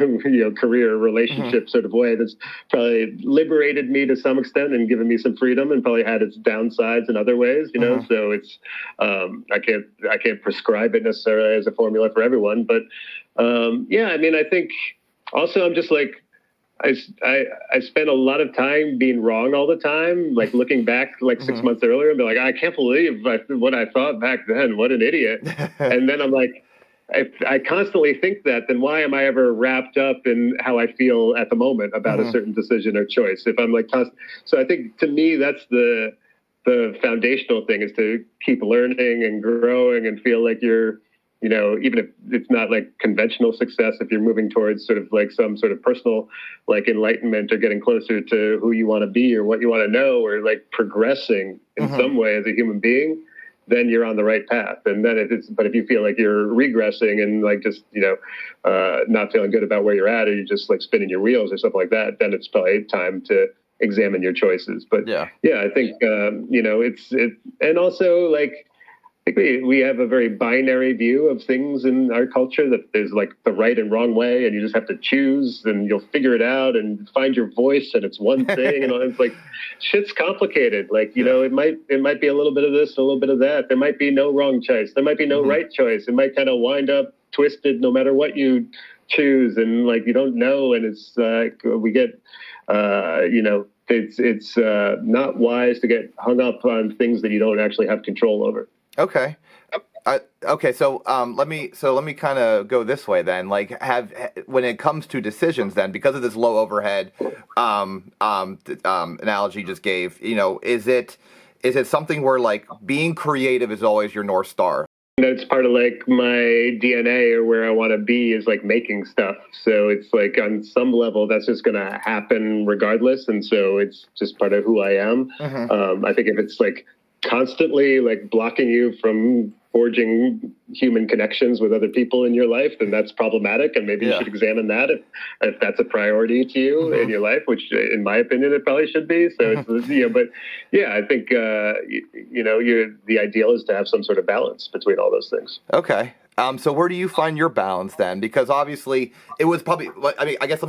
career relationship sort of way that's probably liberated me to some extent and given me some freedom, and probably had its downsides in other ways, so it's I can't prescribe it necessarily as a formula for everyone, but I mean, I think also I'm just I spent a lot of time being wrong all the time, looking back 6 months earlier and be I can't believe what I thought back then, what an idiot. And then I'm if I constantly think that, then why am I ever wrapped up in how I feel at the moment about a certain decision or choice? If I'm so I think to me, that's the the foundational thing is to keep learning and growing and feel like you're, even if it's not like conventional success, if you're moving towards sort of like some sort of personal like enlightenment or getting closer to who you want to be or what you want to know or like progressing in some way as a human being, then you're on the right path. And then but if you feel like you're regressing and like just, not feeling good about where you're at, or you're just like spinning your wheels or something like that, then it's probably time to examine your choices. But yeah, I think, and also like, I think we have a very binary view of things in our culture, that there's like the right and wrong way, and you just have to choose, and you'll figure it out and find your voice, and it's one thing. And it's like, shit's complicated. Like, it might be a little bit of this, a little bit of that. There might be no wrong choice. There might be no right choice. It might kind of wind up twisted no matter what you choose, and like you don't know. And it's like we get, it's not wise to get hung up on things that you don't actually have control over. Okay. Okay. So let me kind of go this way then. Like, when it comes to decisions, then, because of this low overhead analogy you just gave, is it something where like being creative is always your North Star? That's part of like my DNA, or where I want to be, is like making stuff. So it's like on some level that's just going to happen regardless, and so it's just part of who I am. I think if it's like constantly like blocking you from forging human connections with other people in your life, then that's problematic, and maybe you should examine that if that's a priority to you in your life, which in my opinion it probably should be. So it's, but yeah, I think the ideal is to have some sort of balance between all those things. Okay. So where do you find your balance then? Because obviously it was probably, I mean, I guess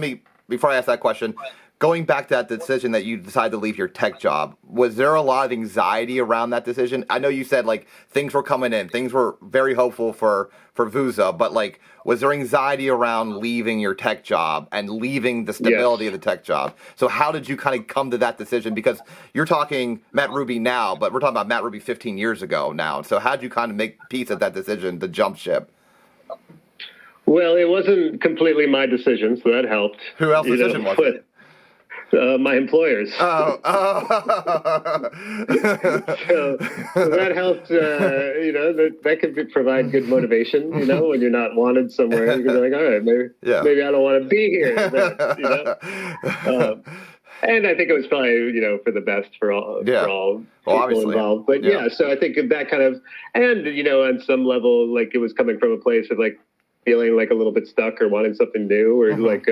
before I ask that question, going back to that decision that you decided to leave your tech job, was there a lot of anxiety around that decision? I know you said like things were coming in, things were very hopeful for Vooza, but like, was there anxiety around leaving your tech job and leaving the stability of the tech job? So how did you kind of come to that decision? Because you're talking Matt Ruby now, but we're talking about Matt Ruby 15 years ago now. So how did you kind of make peace at that decision to jump ship? Well, it wasn't completely my decision, so that helped. Who else's decision was it? My employers. So that helped. That could provide good motivation. When you're not wanted somewhere, you can be like, all right, maybe I don't want to be here. And I think it was probably for the best for all people involved. But so I think that kind of, and on some level, like it was coming from a place of like feeling like a little bit stuck or wanting something new, or like.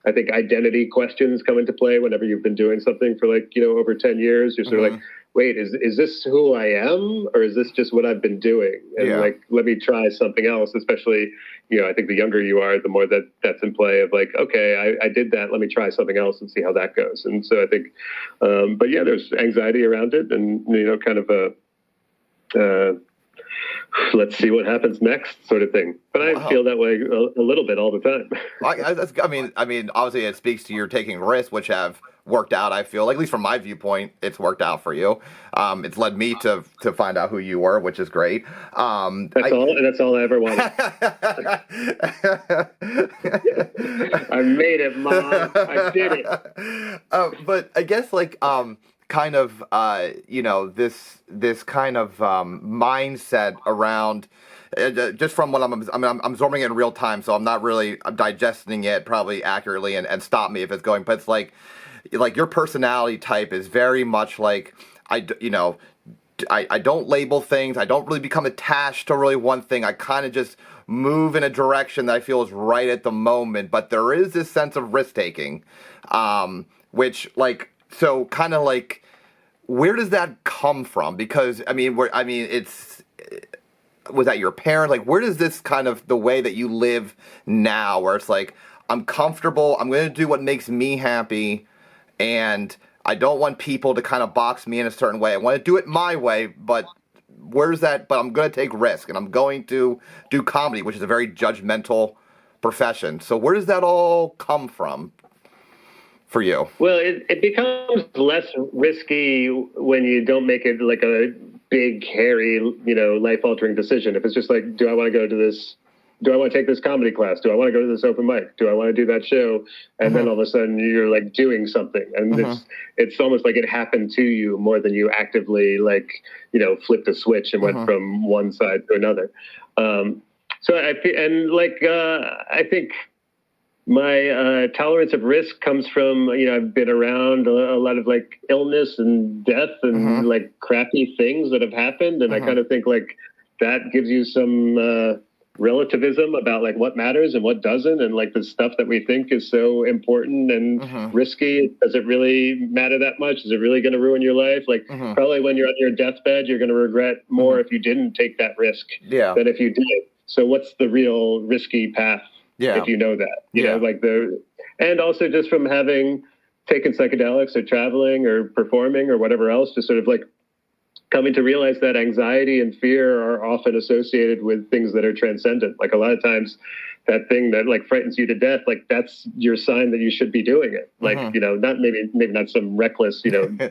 I think identity questions come into play whenever you've been doing something for like, over 10 years. You're sort of like, wait, is this who I am, or is this just what I've been doing? And like, let me try something else, especially, I think the younger you are, the more that's in play of like, okay, I did that. Let me try something else and see how that goes. And so I think, but yeah, there's anxiety around it, and, kind of let's see what happens next sort of thing. But I feel that way a little bit all the time. I mean, obviously it speaks to your taking risks, which have worked out. I feel like, at least from my viewpoint, it's worked out for you. It's led me to find out who you were, which is great. That's all I ever wanted. I made it, Mom. I did it. But I guess like kind of this kind of mindset around just from what I'm absorbing it in real time, so I'm digesting it probably accurately, and stop me if it's going, but it's like your personality type is very much like I don't label things. I don't really become attached to really one thing. I kind of just move in a direction that I feel is right at the moment, but there is this sense of risk taking, which like, so kind of like, where does that come from? Because was that your parents? Like, where does this kind of the way that you live now, where it's like, I'm comfortable, I'm going to do what makes me happy, and I don't want people to kind of box me in a certain way. I want to do it my way, but where's that? But I'm going to take risk, and I'm going to do comedy, which is a very judgmental profession. So where does that all come from for you? Well, it becomes less risky when you don't make it like a big, hairy, life-altering decision. If it's just like, do I want to go to this do I want to take this comedy class? Do I want to go to this open mic? Do I want to do that show? And then all of a sudden you're like doing something, and it's almost like it happened to you more than you actively like, you know, flipped a switch and went from one side to another. So I think my tolerance of risk comes from, you know, I've been around a lot of like illness and death and like crappy things that have happened. And I kind of think like that gives you some relativism about like what matters and what doesn't. And like the stuff that we think is so important and risky, does it really matter that much? Is it really going to ruin your life? Like probably when you're on your deathbed, you're going to regret more if you didn't take that risk than if you did. So what's the real risky path? If you know that, you know, like and also just from having taken psychedelics or traveling or performing or whatever else, just sort of like coming to realize that anxiety and fear are often associated with things that are transcendent. Like a lot of times that thing that like frightens you to death, like that's your sign that you should be doing it. Like, you know, not maybe not some reckless, you know,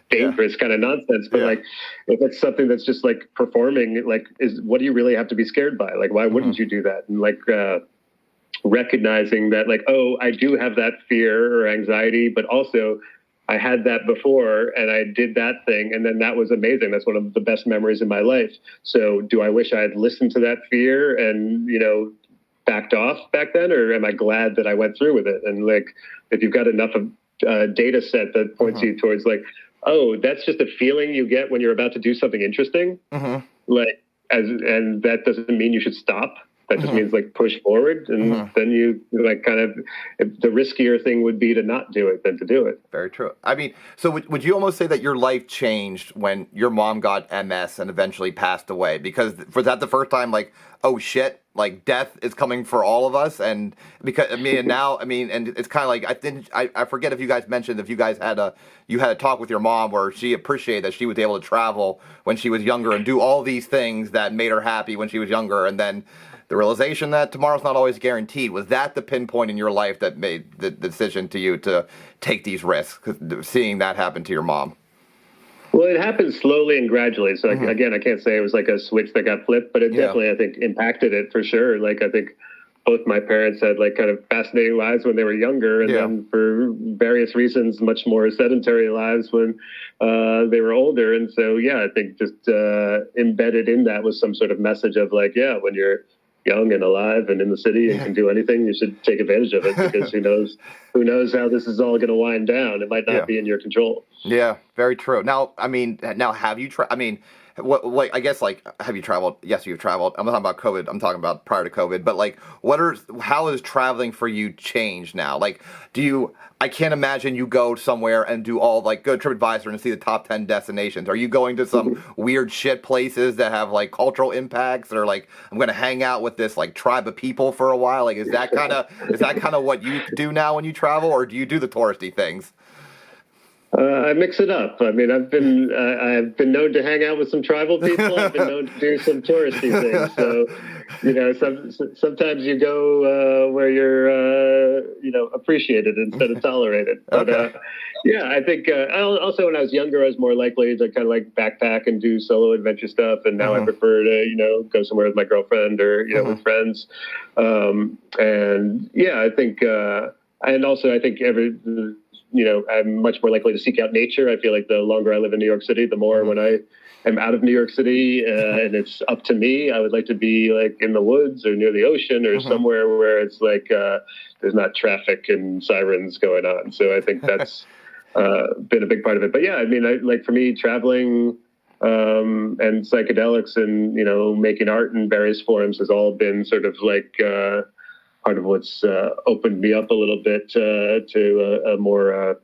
dangerous kind of nonsense, but like if it's something that's just like performing, like what do you really have to be scared by? Like, why wouldn't you do that? And like, recognizing that like, oh, I do have that fear or anxiety, but also I had that before and I did that thing. And then that was amazing. That's one of the best memories in my life. So do I wish I had listened to that fear and, you know, backed off back then? Or am I glad that I went through with it? And like, if you've got enough of data set that points you towards like, oh, that's just a feeling you get when you're about to do something interesting. Like, and that doesn't mean you should stop. That just means like push forward, and then you like kind of, the riskier thing would be to not do it than to do it. Very true. I mean, so would you almost say that your life changed when your mom got MS and eventually passed away? Because was that the first time like, oh shit, like death is coming for all of us? And because I mean, and now I mean, and it's kind of like I forget if you guys mentioned if you guys had a talk with your mom where she appreciated that she was able to travel when she was younger and do all these things that made her happy when she was younger, and then the realization that tomorrow's not always guaranteed. Was that the pinpoint in your life that made the decision to you to take these risks? 'Cause seeing that happen to your mom. Well, it happened slowly and gradually. So again, I can't say it was like a switch that got flipped, but it definitely, I think, impacted it for sure. Like I think both my parents had like kind of fascinating lives when they were younger, and then for various reasons, much more sedentary lives when they were older. And so, I think just embedded in that was some sort of message of like, when you're young and alive and in the city and can do anything, you should take advantage of it, because who knows how this is all going to wind down. It might not be in your control. Yeah, very true. Now, I mean, have you tried? I mean, I guess, like, have you traveled? Yes, you've traveled. I'm not talking about COVID. I'm talking about prior to COVID. But like, how has traveling for you changed now? Like, I can't imagine you go somewhere and do all, like, go to TripAdvisor and see the top 10 destinations. Are you going to some weird shit places that have like cultural impacts, or like, I'm going to hang out with this like tribe of people for a while? Like, is that kind of what you do now when you travel, or do you do the touristy things? I mix it up. I mean, I've been known to hang out with some tribal people. I've been known to do some touristy things. So, you know, sometimes you go where you're, appreciated instead of tolerated. But I think also when I was younger, I was more likely to kind of like backpack and do solo adventure stuff. And now I prefer to, go somewhere with my girlfriend or, with friends. I think, and also I think I'm much more likely to seek out nature. I feel like the longer I live in New York City, the more when I am out of New York City and it's up to me, I would like to be like in the woods or near the ocean or somewhere where it's like there's not traffic and sirens going on. So I think that's been a big part of it. But I mean, for me, traveling and psychedelics and, making art in various forms has all been sort of like part of what's opened me up a little bit to a more,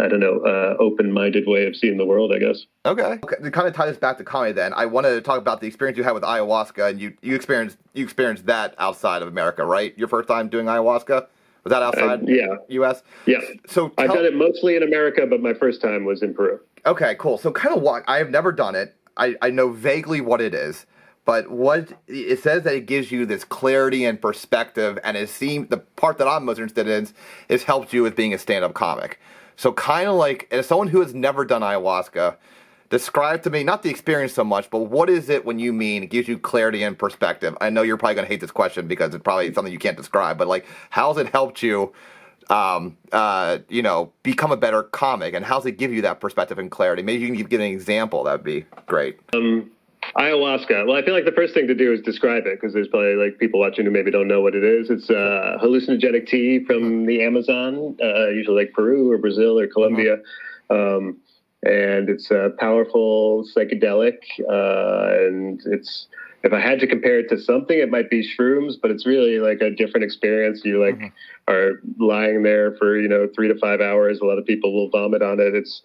open-minded way of seeing the world, I guess. Okay. To kind of tie this back to comedy then, I wanted to talk about the experience you had with ayahuasca, and you experienced that outside of America, right? Your first time doing ayahuasca? Was that outside U.S.? Yeah. So I've done it mostly in America, but my first time was in Peru. Okay, cool. So kind of I have never done it. I know vaguely what it is. But what it says that it gives you this clarity and perspective, and the part that I'm most interested in is helped you with being a stand-up comic. So kind of like, as someone who has never done ayahuasca, describe to me, not the experience so much, but what is it when you mean it gives you clarity and perspective? I know you're probably going to hate this question because it's probably something you can't describe, but like, how's it helped you, become a better comic, and how's it give you that perspective and clarity? Maybe you can give an example. That'd be great. Ayahuasca. Well, I feel like the first thing to do is describe it, because there's probably like people watching who maybe don't know what it is. It's hallucinogenic tea from the Amazon, usually like Peru or Brazil or Colombia. And it's a powerful psychedelic. And it's, if I had to compare it to something, it might be shrooms, but it's really like a different experience. You like are lying there for, 3 to 5 hours. A lot of people will vomit on it. It's,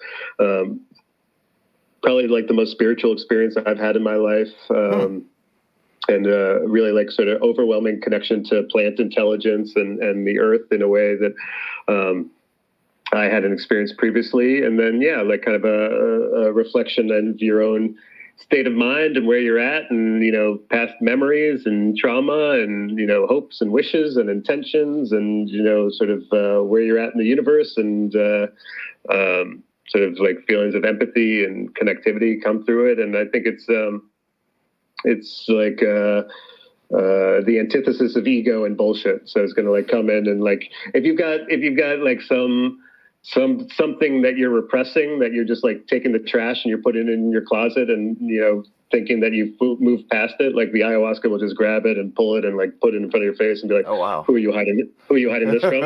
probably like the most spiritual experience I've had in my life. And really like sort of overwhelming connection to plant intelligence and the earth in a way that I hadn't experienced previously. And then, like kind of a reflection of your own state of mind and where you're at, and, past memories and trauma and, hopes and wishes and intentions and, sort of where you're at in the universe, and sort of like feelings of empathy and connectivity come through it. And I think it's like the antithesis of ego and bullshit. So it's going to like come in and like, if you've got like something that you're repressing, that you're just like taking the trash and you're putting it in your closet, and, thinking that you've moved past it, like the ayahuasca will just grab it and pull it and like put it in front of your face and be like, "Oh wow, who are you hiding this from?"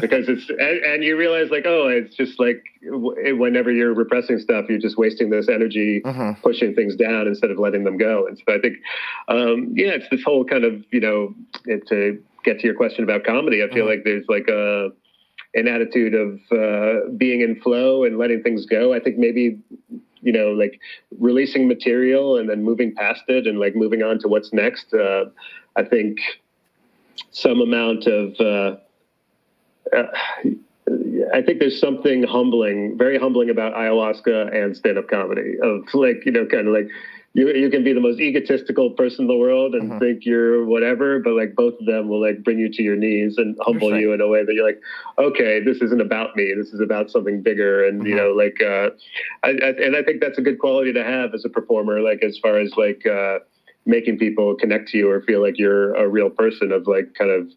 Because it's, and you realize like, oh, it's just like whenever you're repressing stuff, you're just wasting this energy pushing things down instead of letting them go. And so I think, it's this whole kind of, to get to your question about comedy, I feel like there's like an attitude of being in flow and letting things go. I think maybe, like releasing material and then moving past it and like moving on to what's next. I think some amount of, I think there's something humbling, very humbling about ayahuasca and stand-up comedy, of like, kind of like, you can be the most egotistical person in the world and think you're whatever, but like both of them will like bring you to your knees and humble you in a way that you're like, okay, this isn't about me. This is about something bigger. And, I think that's a good quality to have as a performer, like as far as like making people connect to you or feel like you're a real person, of like kind of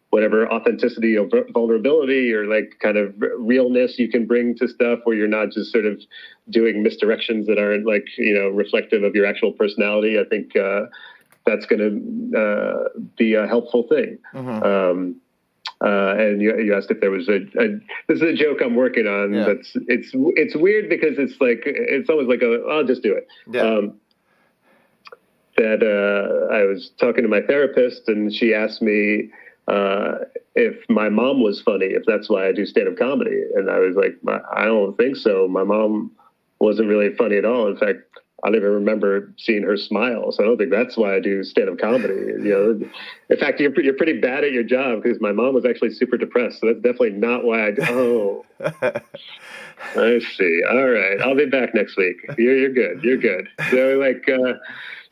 whatever authenticity or vulnerability or like kind of realness you can bring to stuff, where you're not just sort of doing misdirections that aren't like, reflective of your actual personality. I think that's going to be a helpful thing. And you asked if there was this is a joke I'm working on. Yeah. It's weird because it's like, it's almost like I'll just do it. Yeah. That I was talking to my therapist, and she asked me, if my mom was funny, if that's why I do stand-up comedy. And I was like, I don't think so. My mom wasn't really funny at all. In fact, I don't even remember seeing her smile. So I don't think that's why I do stand-up comedy. In fact, you're pretty bad at your job, because my mom was actually super depressed. So that's definitely not why I do. Oh, I see. All right. I'll be back next week. You're good. You're good. So like,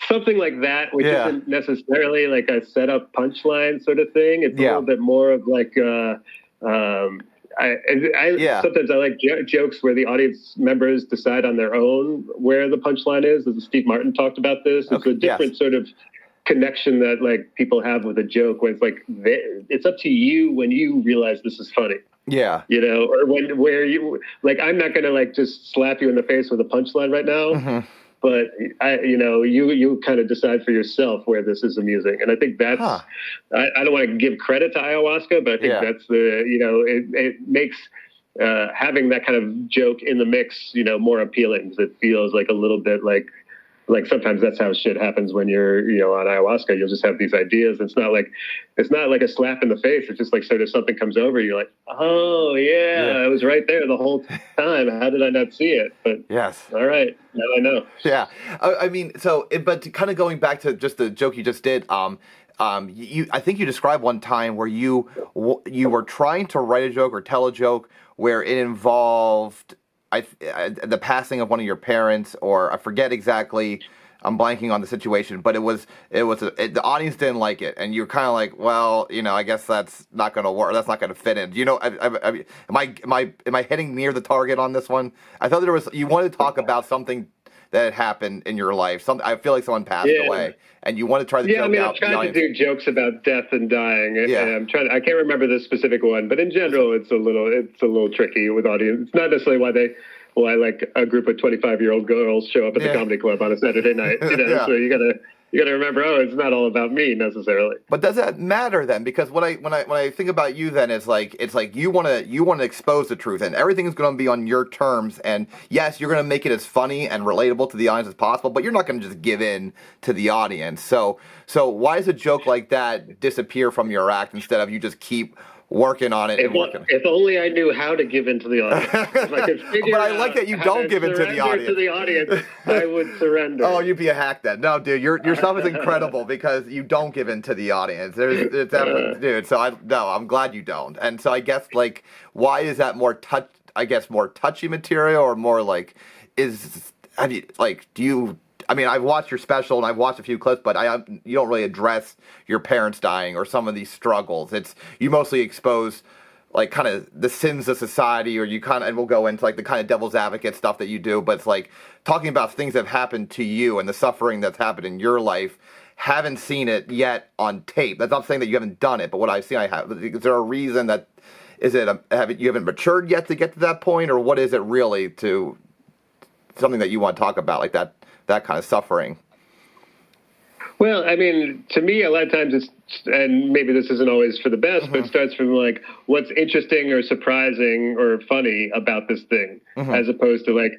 something like that, which isn't necessarily like a set up punchline sort of thing. It's a little bit more of like, sometimes I like jokes where the audience members decide on their own where the punchline is. As Steve Martin talked about this. It's a different sort of connection that like people have with a joke, where it's like, it's up to you when you realize this is funny. Yeah. Or where you, like, I'm not going to like just slap you in the face with a punchline right now. But you kind of decide for yourself where this is amusing. And I think that's, I don't want to give credit to ayahuasca, but I think that's it makes having that kind of joke in the mix, more appealing, because it feels like a little bit like sometimes that's how shit happens when you're, on ayahuasca. You'll just have these ideas. It's not like a slap in the face. It's just like sort of something comes over. You're like, oh yeah, I was right there the whole time. How did I not see it? But yes, all right, now I know. Yeah, I mean, but kind of going back to just the joke you just did. I think you described one time where you were trying to write a joke or tell a joke where it involved, the passing of one of your parents, or I forget exactly. I'm blanking on the situation, but the audience didn't like it, and you're kind of like, well, I guess that's not going to work. That's not going to fit in. Am I hitting near the target on this one? I thought you wanted to talk about something that had happened in your life. I feel like someone passed away, and you want to try to joke out. I'm trying to do jokes about death and dying. And I can't remember the specific one, but in general, it's a little tricky with audience. It's not necessarily why like a group of 25-year-old girls show up at the comedy club on a Saturday night. So you gotta remember, it's not all about me necessarily. But does that matter then? Because when I think about you, then it's like you want to expose the truth, and everything is going to be on your terms. And yes, you're going to make it as funny and relatable to the audience as possible, but you're not going to just give in to the audience. So why does a joke like that disappear from your act instead of you just keep working on it? If only I knew how to give in to the audience. If I could figure but I like that you don't give in to the audience. I would surrender. Oh, you'd be a hack then. No, dude, your stuff is incredible because you don't give in to the audience. Dude. So I'm glad you don't. And so I guess why is that more touchy material, or more I've watched your special and I've watched a few clips, but you don't really address your parents dying or some of these struggles. You mostly expose kind of the sins of society, or and we'll go into the kind of devil's advocate stuff that you do, but it's talking about things that have happened to you and the suffering that's happened in your life. Haven't seen it yet on tape. That's not saying that you haven't done it, but what I've seen, I have. Is there a reason that you haven't matured yet to get to that point, or what is it really to something that you want to talk about that kind of suffering? Well, to me, a lot of times and maybe this isn't always for the best, but it starts from what's interesting or surprising or funny about this thing, as opposed to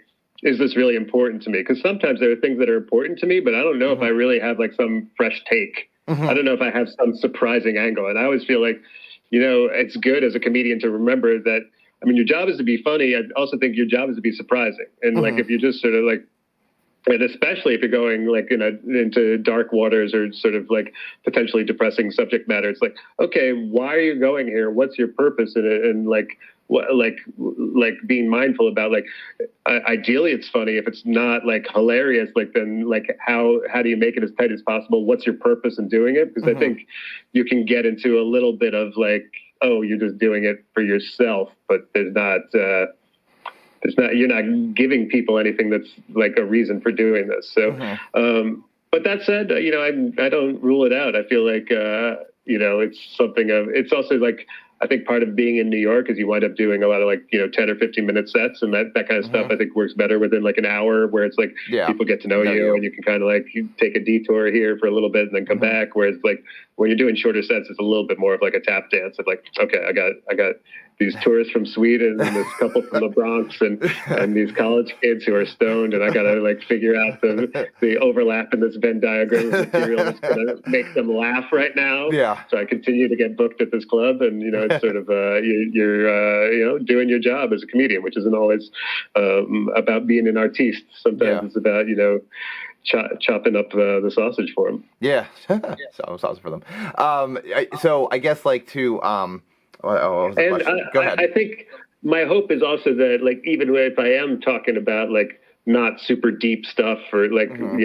is this really important to me? Because sometimes there are things that are important to me, but I don't know if I really have some fresh take. I don't know if I have some surprising angle. And I always feel it's good as a comedian to remember that, your job is to be funny. I also think your job is to be surprising. And if you just sort of and especially if you're going into dark waters or sort of potentially depressing subject matter, it's okay, why are you going here? What's your purpose in it? And being mindful about ideally it's funny. If it's not hilarious, then how do you make it as tight as possible? What's your purpose in doing it? Because I think you can get into a little bit of you're just doing it for yourself, but there's not. You're not giving people anything that's a reason for doing this. So, but that said, I don't rule it out. I feel it's something it's also I think part of being in New York is you wind up doing a lot of 10 or 15 minute sets, and that kind of stuff I think works better within an hour, where it's people get to know you and you can kind of you take a detour here for a little bit and then come back. Whereas when you're doing shorter sets, it's a little bit more of a tap dance of okay, I got these tourists from Sweden and this couple from the Bronx and these college kids who are stoned, and I gotta figure out the overlap in this Venn diagram of material that's gonna make them laugh right now. Yeah. So I continue to get booked at this club, and it's sort of you're doing your job as a comedian, which isn't always about being an artiste. Sometimes it's about chopping up the sausage for them. Yeah, sausage for them. So I guess go ahead. I think my hope is also that even if I am talking about not super deep stuff or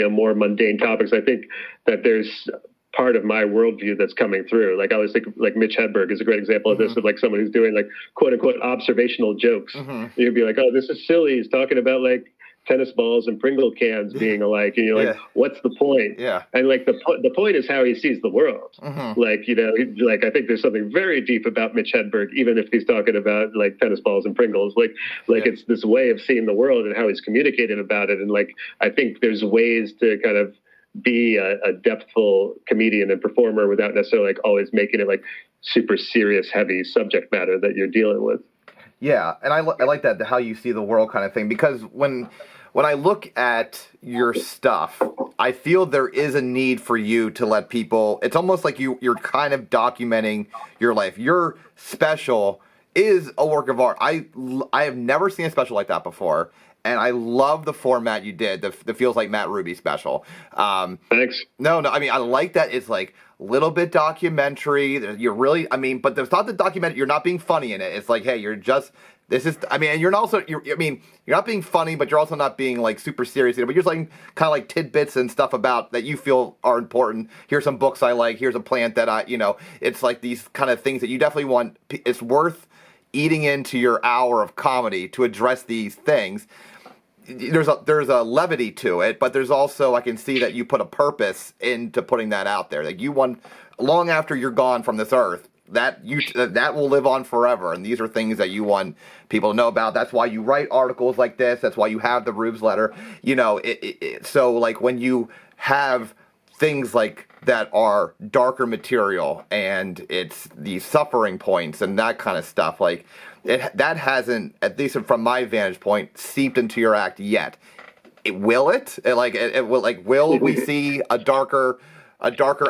more mundane topics, I think that there's part of my worldview that's coming through. I always think Mitch Hedberg is a great example of this, of someone who's doing quote unquote observational jokes. You'd be oh, this is silly. He's talking about tennis balls and Pringle cans being alike, and you're what's the point? Yeah. And the point is how he sees the world. I think there's something very deep about Mitch Hedberg, even if he's talking about tennis balls and Pringles. It's this way of seeing the world and how he's communicating about it. And I think there's ways to kind of be a depthful comedian and performer without necessarily always making it super serious, heavy subject matter that you're dealing with. Yeah, and I like that, the how you see the world kind of thing, because when I look at your stuff, I feel there is a need for you to let people, it's almost like you're kind of documenting your life. Your special is a work of art. I have never seen a special like that before, and I love the format you did, the Feels Like Matt Ruby special. Thanks. No, I like that it's little bit documentary. You're really, but there's not the documentary. You're not being funny in it. It's hey, you're just This is, I mean, and you're not being funny, but you're also not being like super serious. But you're like kind of like tidbits and stuff about that you feel are important. Here's some books I like. Here's a plant that it's like these kind of things that you definitely want. It's worth eating into your hour of comedy to address these things. There's a levity to it, but there's also, I can see that you put a purpose into putting that out there. Like you want, long after you're gone from this earth, that will live on forever, and these are things that you want people to know about. That's why you write articles like this. That's why you have the Rubesletter. So like when you have things like that are darker material and it's these suffering points and that kind of stuff, like that hasn't, at least from my vantage point, seeped into your act yet. Will we see a darker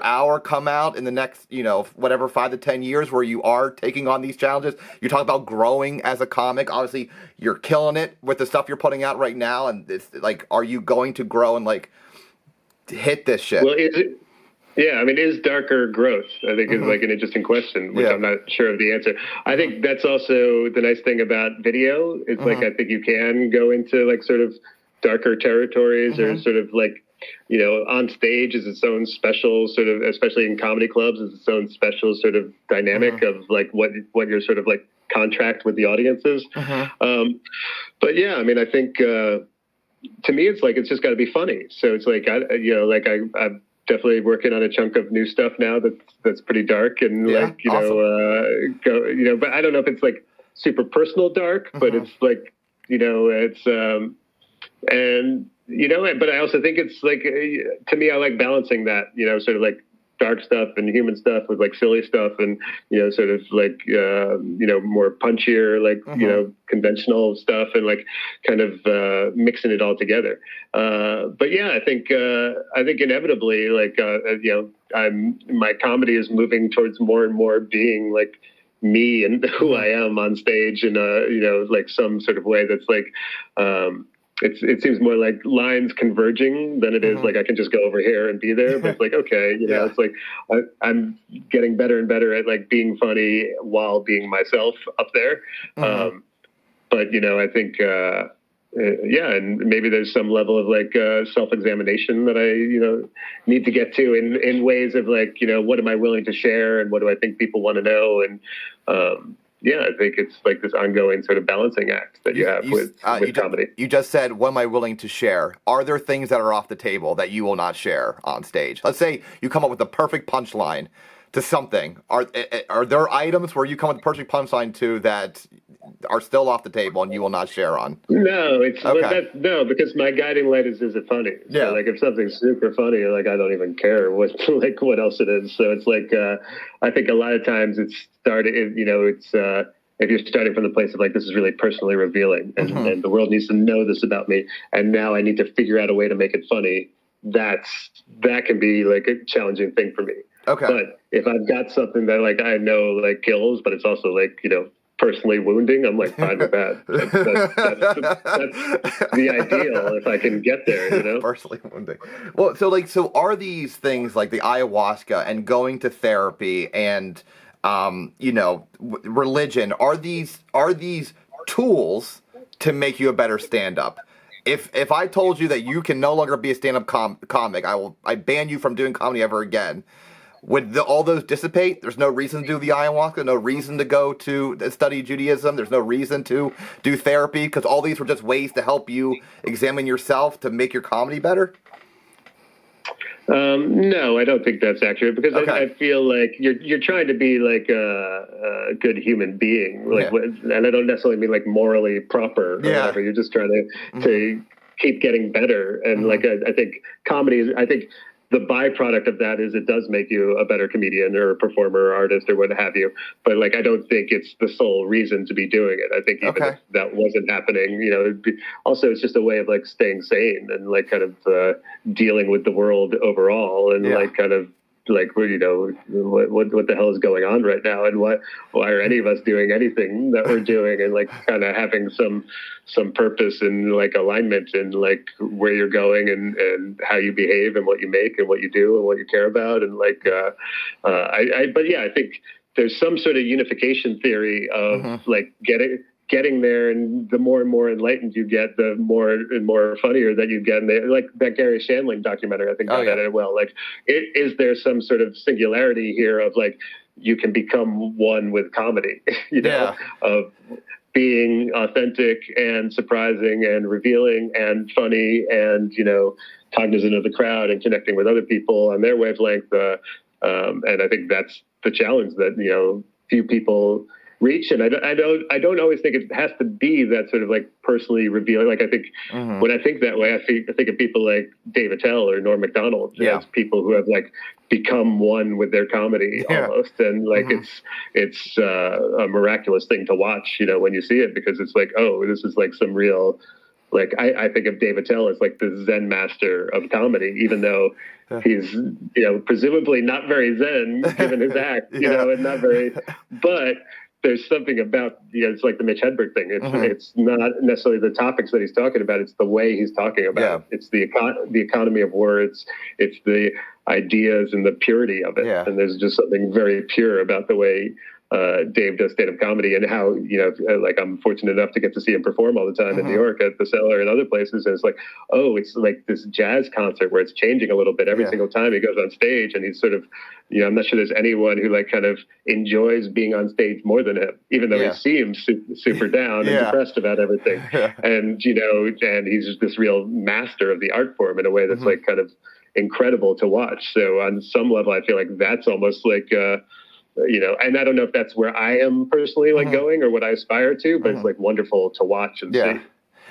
hour come out in the next, whatever, 5 to 10 years where you are taking on these challenges? You talk about growing as a comic. Obviously, you're killing it with the stuff you're putting out right now. And it's like, are you going to grow and like hit this shit? Well, is darker growth? I think is like an interesting question, which I'm not sure of the answer. I think that's also the nice thing about video. It's like, I think you can go into like sort of darker territories or sort of like, on stage is its own special sort of, especially in comedy clubs, is its own special sort of dynamic of like what your sort of like contract with the audience is. But yeah, I mean, I think to me, it's like, it's just got to be funny. So it's like, I'm definitely working on a chunk of new stuff now that's pretty dark and but I don't know if it's like super personal dark, but it's like, it's, but I also think it's like, to me, I like balancing that, sort of like dark stuff and human stuff with like silly stuff and, sort of like, more punchier, like, conventional stuff and like kind of mixing it all together. But yeah, I think inevitably, like, my comedy is moving towards more and more being like me and who I am on stage in like some sort of way that's like, it seems more like lines converging than it is like I can just go over here and be there. But it's like, okay, it's like I'm getting better and better at like being funny while being myself up there. But I think and maybe there's some level of like self-examination that I need to get to in ways of like what am I willing to share and what do I think people want to know, and I think it's like this ongoing sort of balancing act that you have with comedy. You just said, what am I willing to share? Are there things that are off the table that you will not share on stage? Let's say you come up with the perfect punchline to something. Are there items where you come up with the perfect punchline to that are still off the table and you will not share on? No, because my guiding light is it funny? Yeah. So like if something's super funny, like I don't even care what else it is. So it's like I think a lot of times it's started. It's if you're starting from the place of like this is really personally revealing, and the world needs to know this about me, and now I need to figure out a way to make it funny. That can be like a challenging thing for me. Okay. But if I've got something that like I know like kills, but it's also like personally wounding, I'm like fine with that. That's the ideal if I can get there, Personally wounding. Well, so are these things like the ayahuasca and going to therapy and religion, are these tools to make you a better stand-up? If I told you that you can no longer be a stand-up comic, I ban you from doing comedy ever again. Would all those dissipate? There's no reason to do the ayahuasca, no reason to go to study Judaism. There's no reason to do therapy because all these were just ways to help you examine yourself to make your comedy better. No, I don't think that's accurate because Okay. I feel like you're trying to be like a good human being, like, and I don't necessarily mean like morally proper or whatever. You're just trying to keep getting better, and like I think comedy is. I think the byproduct of that is it does make you a better comedian or a performer or artist or what have you. But like, I don't think it's the sole reason to be doing it. I think even if that wasn't happening, also it's just a way of like staying sane and like kind of dealing with the world overall and like kind of like, what the hell is going on right now, and why are any of us doing anything that we're doing, and like kind of having some purpose and like alignment and like where you're going and how you behave and what you make and what you do and what you care about, and like I think there's some sort of unification theory of like getting there, and the more and more enlightened you get, the more and more funnier that you get. And they, like that Gary Shandling documentary, I think got at it well. Like, is there some sort of singularity here of like you can become one with comedy, you know, of being authentic and surprising and revealing and funny and, you know, cognizant of the crowd and connecting with other people on their wavelength. And I think that's the challenge that, you know, few people reach. And I don't always think it has to be that sort of like personally revealing. Like, I think when I think that way, I think of people like Dave Attell or Norm Macdonald as people who have like become one with their comedy almost. And like, it's a miraculous thing to watch, you know, when you see it, because it's like, oh, this is like some real, like, I think of Dave Attell as like the Zen master of comedy, even though he's, you know, presumably not very Zen given his act, you know, and not very, but there's something about, you know, it's like the Mitch Hedberg thing. It's not necessarily the topics that he's talking about. It's the way he's talking about it. It's the economy of words. It's the ideas and the purity of it. And there's just something very pure about the way Dave does stand-up comedy, and how, you know, like I'm fortunate enough to get to see him perform all the time in New York at the Cellar and other places. And it's like, oh, it's like this jazz concert where it's changing a little bit every single time he goes on stage. And he's sort of, you know, I'm not sure there's anyone who like kind of enjoys being on stage more than him, even though he seems super down and depressed about everything. And, you know, and he's just this real master of the art form in a way that's like kind of incredible to watch. So on some level, I feel like that's almost like, you know, and I don't know if that's where I am personally like going or what I aspire to, but it's like wonderful to watch and see.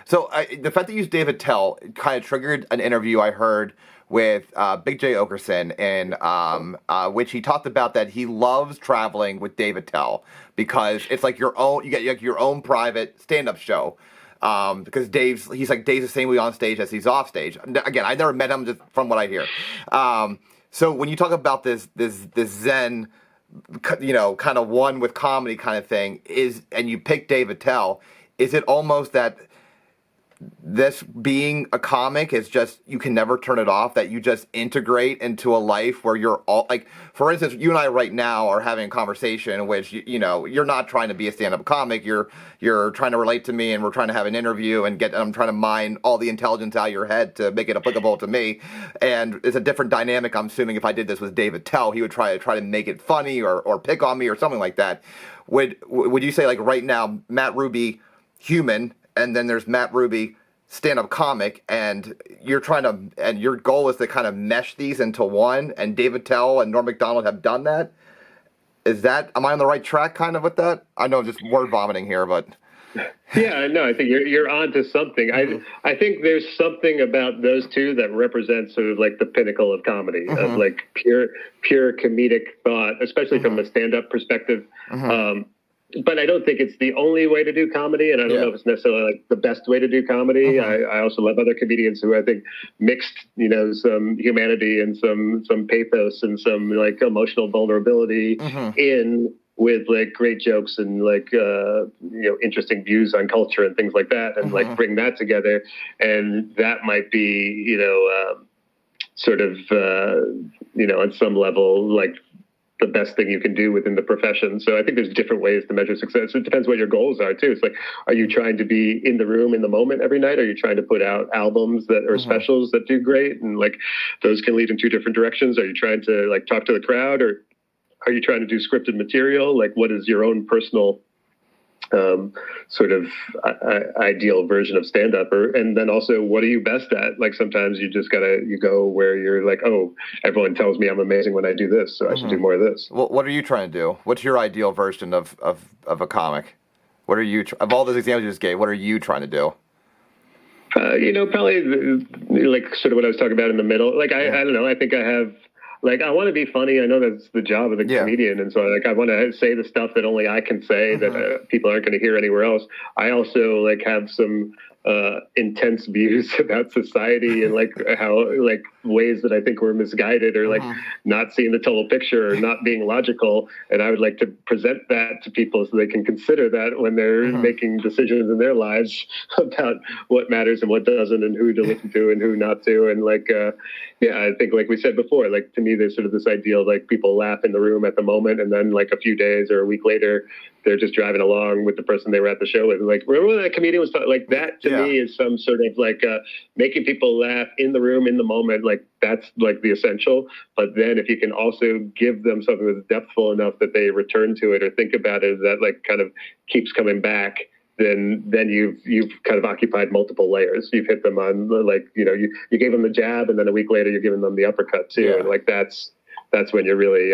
So the fact that you used Dave Attell kind of triggered an interview I heard with Big J. Okerson, and which he talked about that he loves traveling with Dave Attell because it's like your own, you get like your own private stand-up show. Because Dave's the same way on stage as he's off stage. Again, I never met him, just from what I hear. So when you talk about this Zen, you know, kind of one with comedy kind of thing, and you pick Dave Attell, is it almost that this being a comic is just, you can never turn it off, that you just integrate into a life where you're all, like, for instance, you and I right now are having a conversation in which, you know, you're not trying to be a stand-up comic, you're trying to relate to me, and we're trying to have an interview, and I'm trying to mine all the intelligence out of your head to make it applicable to me. And it's a different dynamic. I'm assuming if I did this with Dave Attell, he would try to make it funny or pick on me or something like that. Would you say, like, right now, Matt Ruby, human, and then there's Matt Ruby, stand-up comic, and you're trying to, and your goal is to kind of mesh these into one, and Dave Attell and Norm Macdonald have done that? Am I on the right track kind of with that? I know I'm just word vomiting here, but... Yeah, no, I think you're onto something. I think there's something about those two that represents sort of like the pinnacle of comedy, of like pure comedic thought, especially from a stand-up perspective. But I don't think it's the only way to do comedy, and I don't know if it's necessarily like the best way to do comedy. I also love other comedians who I think mixed, you know, some humanity and some pathos and some like emotional vulnerability in with like great jokes and like you know, interesting views on culture and things like that, and like bring that together. And that might be, you know, sort of you know, on some level, like the best thing you can do within the profession. So I think there's different ways to measure success. It depends what your goals are too. It's like, are you trying to be in the room in the moment every night? Are you trying to put out albums that or specials that do great? And like, those can lead in two different directions. Are you trying to like talk to the crowd, or are you trying to do scripted material? Like, what is your own personal sort of ideal version of stand-up? And then also, what are you best at? Like, sometimes you just you go where you're like, oh, everyone tells me I'm amazing when I do this, so I should do more of this. Well, what are you trying to do? What's your ideal version of a comic? What are you, of all those examples you just gave, what are you trying to do? You know, probably like sort of what I was talking about in the middle. Like, I don't know, I think I have, like, I want to be funny. I know that's the job of the comedian. And so, like, I want to say the stuff that only I can say that people aren't going to hear anywhere else. I also, like, have some intense views about society and, like, how, like, ways that I think we're misguided or, like, not seeing the total picture or not being logical. And I would like to present that to people so they can consider that when they're making decisions in their lives about what matters and what doesn't, and who to listen to and who not to. And, like, yeah, I think, like we said before, like, to me, there's sort of this ideal, like, people laugh in the room at the moment, and then, like, a few days or a week later, they're just driving along with the person they were at the show with. Like, remember when that comedian was like that? To me, is some sort of like making people laugh in the room, in the moment. Like, that's like the essential. But then if you can also give them something that's depthful enough that they return to it or think about it, that like kind of keeps coming back, then you've kind of occupied multiple layers. You've hit them on, like, you gave them the jab, and then a week later you're giving them the uppercut too. And like that's when you're really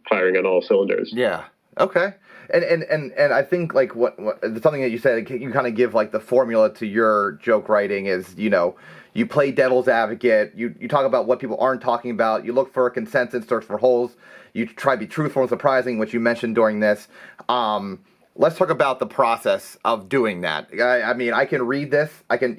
firing on all cylinders. Yeah. Okay. And I think like what something that you said, you kind of give like the formula to your joke writing is, you play devil's advocate, you talk about what people aren't talking about, you look for a consensus, search for holes, you try to be truthful and surprising, which you mentioned during this. Let's talk about the process of doing that. I mean, I can read this, I can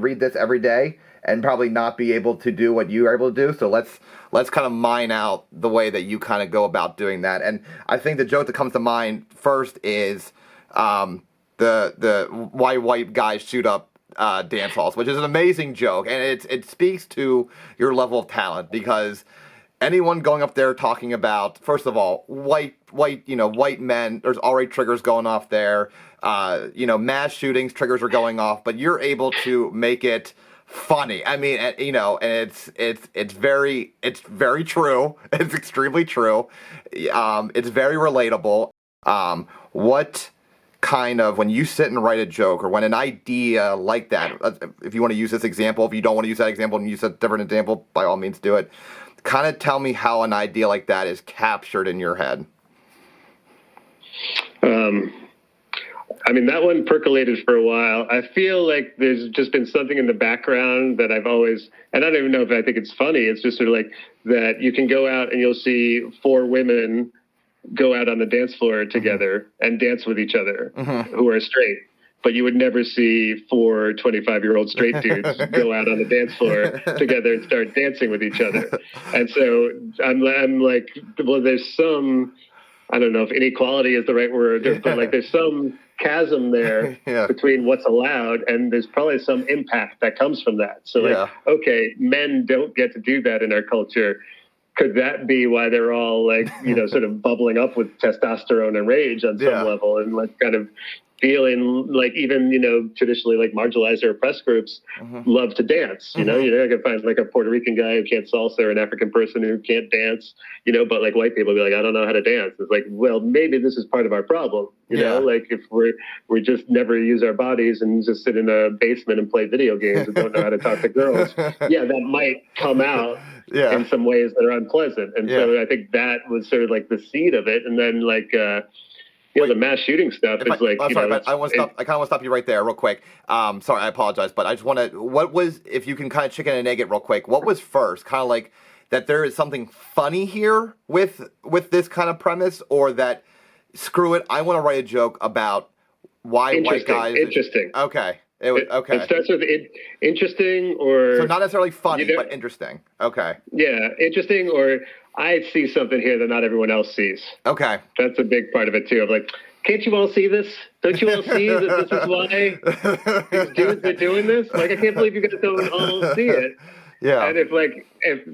read this every day and probably not be able to do what you are able to do. So let's kind of mine out the way that you kind of go about doing that. And I think the joke that comes to mind first is the why white guys shoot up dance halls, which is an amazing joke, and it speaks to your level of talent, because anyone going up there talking about, first of all, white men, there's already triggers going off there. Mass shootings, triggers are going off, but you're able to make it funny. I mean, and it's very true. It's extremely true. It's very relatable. What kind of, when you sit and write a joke, or when an idea like that, if you want to use this example, if you don't want to use that example and use a different example, by all means do it. Kind of tell me how an idea like that is captured in your head. I mean, that one percolated for a while. I feel like there's just been something in the background that I've always, and I don't even know if I think it's funny. It's just sort of like that you can go out and you'll see 4 women go out on the dance floor together and dance with each other who are straight. But you would never see 4 25-year-old straight dudes go out on the dance floor together and start dancing with each other. And so I'm like, well, there's some, I don't know if inequality is the right word, but like there's some chasm there between what's allowed, and there's probably some impact that comes from that. So like, okay, men don't get to do that in our culture. Could that be why they're all like, sort of bubbling up with testosterone and rage on some level, and like kind of feeling like even, traditionally like marginalized or oppressed groups love to dance, I can find like a Puerto Rican guy who can't salsa or an African person who can't dance, but like white people be like, I don't know how to dance. It's like, well, maybe this is part of our problem, you know, like if we just never use our bodies and just sit in a basement and play video games and don't know how to talk to girls. That might come out in some ways that are unpleasant. And so I think that was sort of like the seed of it. And then like, the mass shooting stuff is like. I kind of want to stop you right there, real quick. Sorry, I apologize, but I just want to. What was, if you can kind of chicken and egg it real quick? What was first? Kind of like that there is something funny here with this kind of premise, or that screw it, I want to write a joke about why white guys. Interesting. Okay. Okay. It starts with interesting, or so not necessarily funny, but interesting. Okay. Yeah, interesting, or I see something here that not everyone else sees. Okay. That's a big part of it too. Of like, can't you all see this? Don't you all see that this is why these dudes are doing this? Like, I can't believe you guys don't all see it. Yeah. And if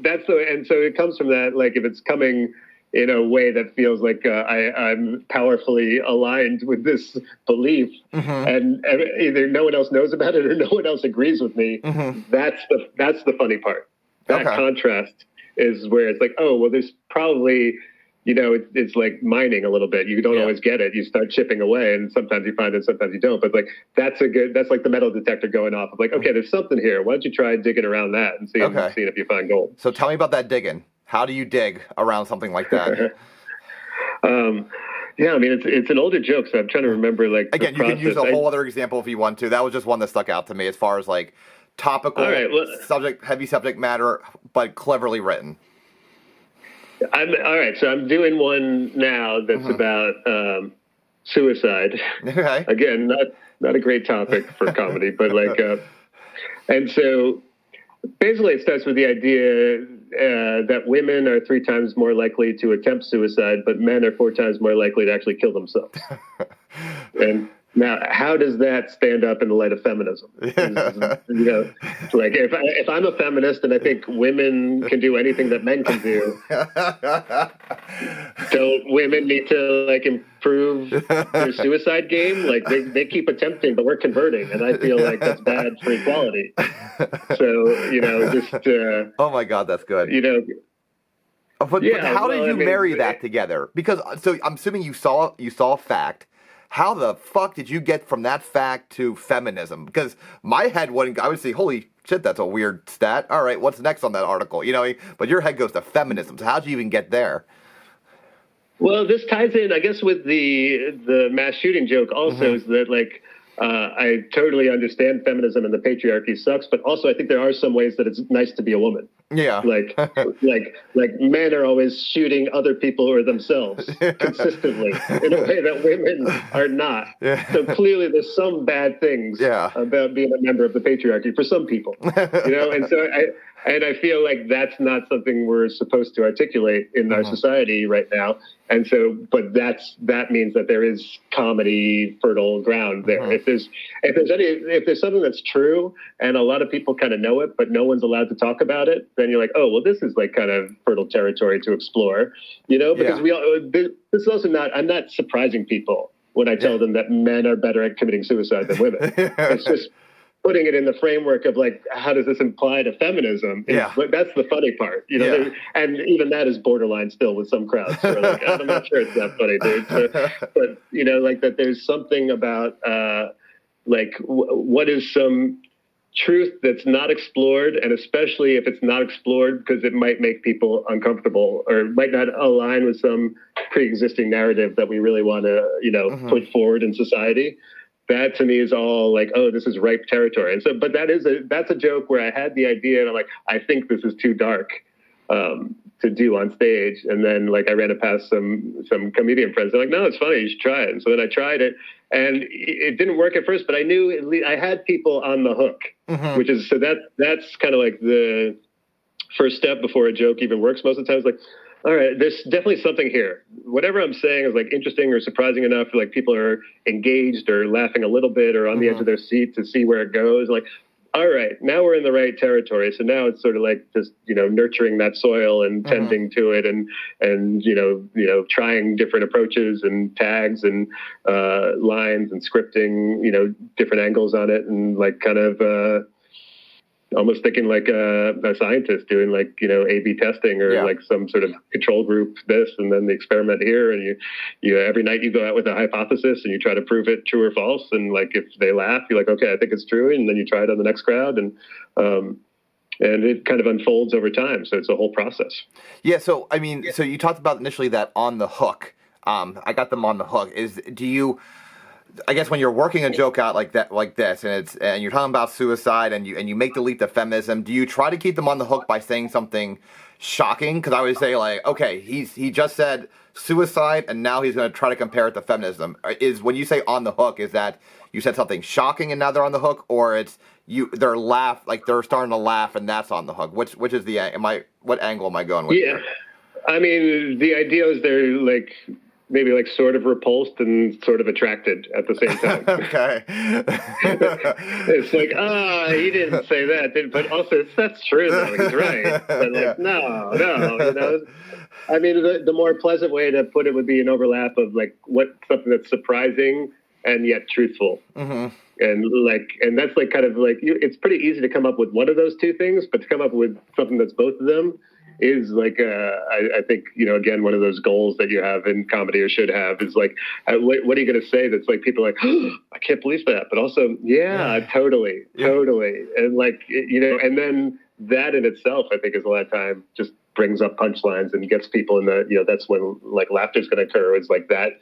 that's the, and so it comes from that. Like, if it's coming in a way that feels like I'm powerfully aligned with this belief, and either no one else knows about it or no one else agrees with me. That's the funny part. That contrast is where it's like, oh, well, there's probably, it's like mining a little bit. You don't always get it. You start chipping away, and sometimes you find it, sometimes you don't. But like, that's like the metal detector going off of like, okay, there's something here. Why don't you try digging around that and seeing if you find gold? So tell me about that digging. How do you dig around something like that? Yeah, I mean, it's an older joke, so I'm trying to remember, like, again, you can use a whole other example if you want to. That was just one that stuck out to me as far as, like, topical, heavy subject matter, but cleverly written. All right, so I'm doing one now that's about suicide. Okay. Again, not a great topic for comedy, but, like, and so basically it starts with the idea that women are 3 times more likely to attempt suicide, but men are 4 times more likely to actually kill themselves. And Now, how does that stand up in the light of feminism? Like if I'm a feminist and I think women can do anything that men can do, don't women need to like improve their suicide game? Like they keep attempting, but we're converting, and I feel like that's bad for equality. So oh my God, that's good. But how did you marry that together? Because so I'm assuming you saw a fact. How the fuck did you get from that fact to feminism? Because my head wouldn't. I would say, holy shit, that's a weird stat. All right, what's next on that article? But your head goes to feminism. So how'd you even get there? Well, this ties in, I guess, with the mass shooting joke. Also, is that like. I totally understand feminism and the patriarchy sucks, but also I think there are some ways that it's nice to be a woman. Yeah. Like men are always shooting other people or themselves consistently in a way that women are not. Yeah. So clearly there's some bad things about being a member of the patriarchy for some people, and so I feel like that's not something we're supposed to articulate in our society right now. And so, but that means that there is comedy fertile ground there. If there's something that's true and a lot of people kind of know it, but no one's allowed to talk about it, then you're like, oh, well, this is like kind of fertile territory to explore, because this is also I'm not surprising people when I tell them that men are better at committing suicide than women. It's just putting it in the framework of like, how does this apply to feminism? But that's the funny part, and even that is borderline still with some crowds. So like, I'm not sure it's that funny, dude. So, but like that there's something about what is some truth that's not explored, and especially if it's not explored because it might make people uncomfortable or might not align with some pre-existing narrative that we really want to, put forward in society. That to me is all like, oh, this is ripe territory. And so, but that's a joke where I had the idea and I'm like, I think this is too dark to do on stage. And then like I ran it past some comedian friends. They're like, no, it's funny, you should try it. And so then I tried it and it didn't work at first, but I knew at least I had people on the hook, which is, so that's kind of like the first step before a joke even works most of the time. It's like, all right, there's definitely something here. Whatever I'm saying is like interesting or surprising enough, like people are engaged or laughing a little bit or on the edge of their seat to see where it goes. Like, all right, now we're in the right territory. So now it's sort of like just, nurturing that soil and tending to it and trying different approaches and tags and lines and scripting, different angles on it and like kind of almost thinking like a scientist doing like, A/B testing or like some sort of control group this and then the experiment here. And you every night you go out with a hypothesis and you try to prove it true or false. And like, if they laugh, you're like, okay, I think it's true. And then you try it on the next crowd and it kind of unfolds over time. So it's a whole process. Yeah. So, I mean, so you talked about initially that on the hook. I got them on the hook. I guess when you're working a joke out like that, like this, and you're talking about suicide, and you make the leap to feminism, do you try to keep them on the hook by saying something shocking? Because I would say like, okay, he just said suicide, and now he's going to try to compare it to feminism. When you say on the hook, is that you said something shocking and now they're on the hook, or they're starting to laugh and that's on the hook? Which is what angle am I going with? Yeah, I mean the idea is they're like. Maybe like sort of repulsed and sort of attracted at the same time. Okay. It's like, he didn't say that, but also that's true though, he's right. But like, no, I mean, the more pleasant way to put it would be an overlap of like something that's surprising and yet truthful. And that's like kind of like, it's pretty easy to come up with one of those two things, but to come up with something that's both of them is like, I think, again, one of those goals that you have in comedy or should have is like, what are you going to say that's like, people are like, oh, I can't believe that. But also, totally. And like, and then that in itself, I think is a lot of time just brings up punchlines and gets people in the, that's when like laughter is going to occur. It's like that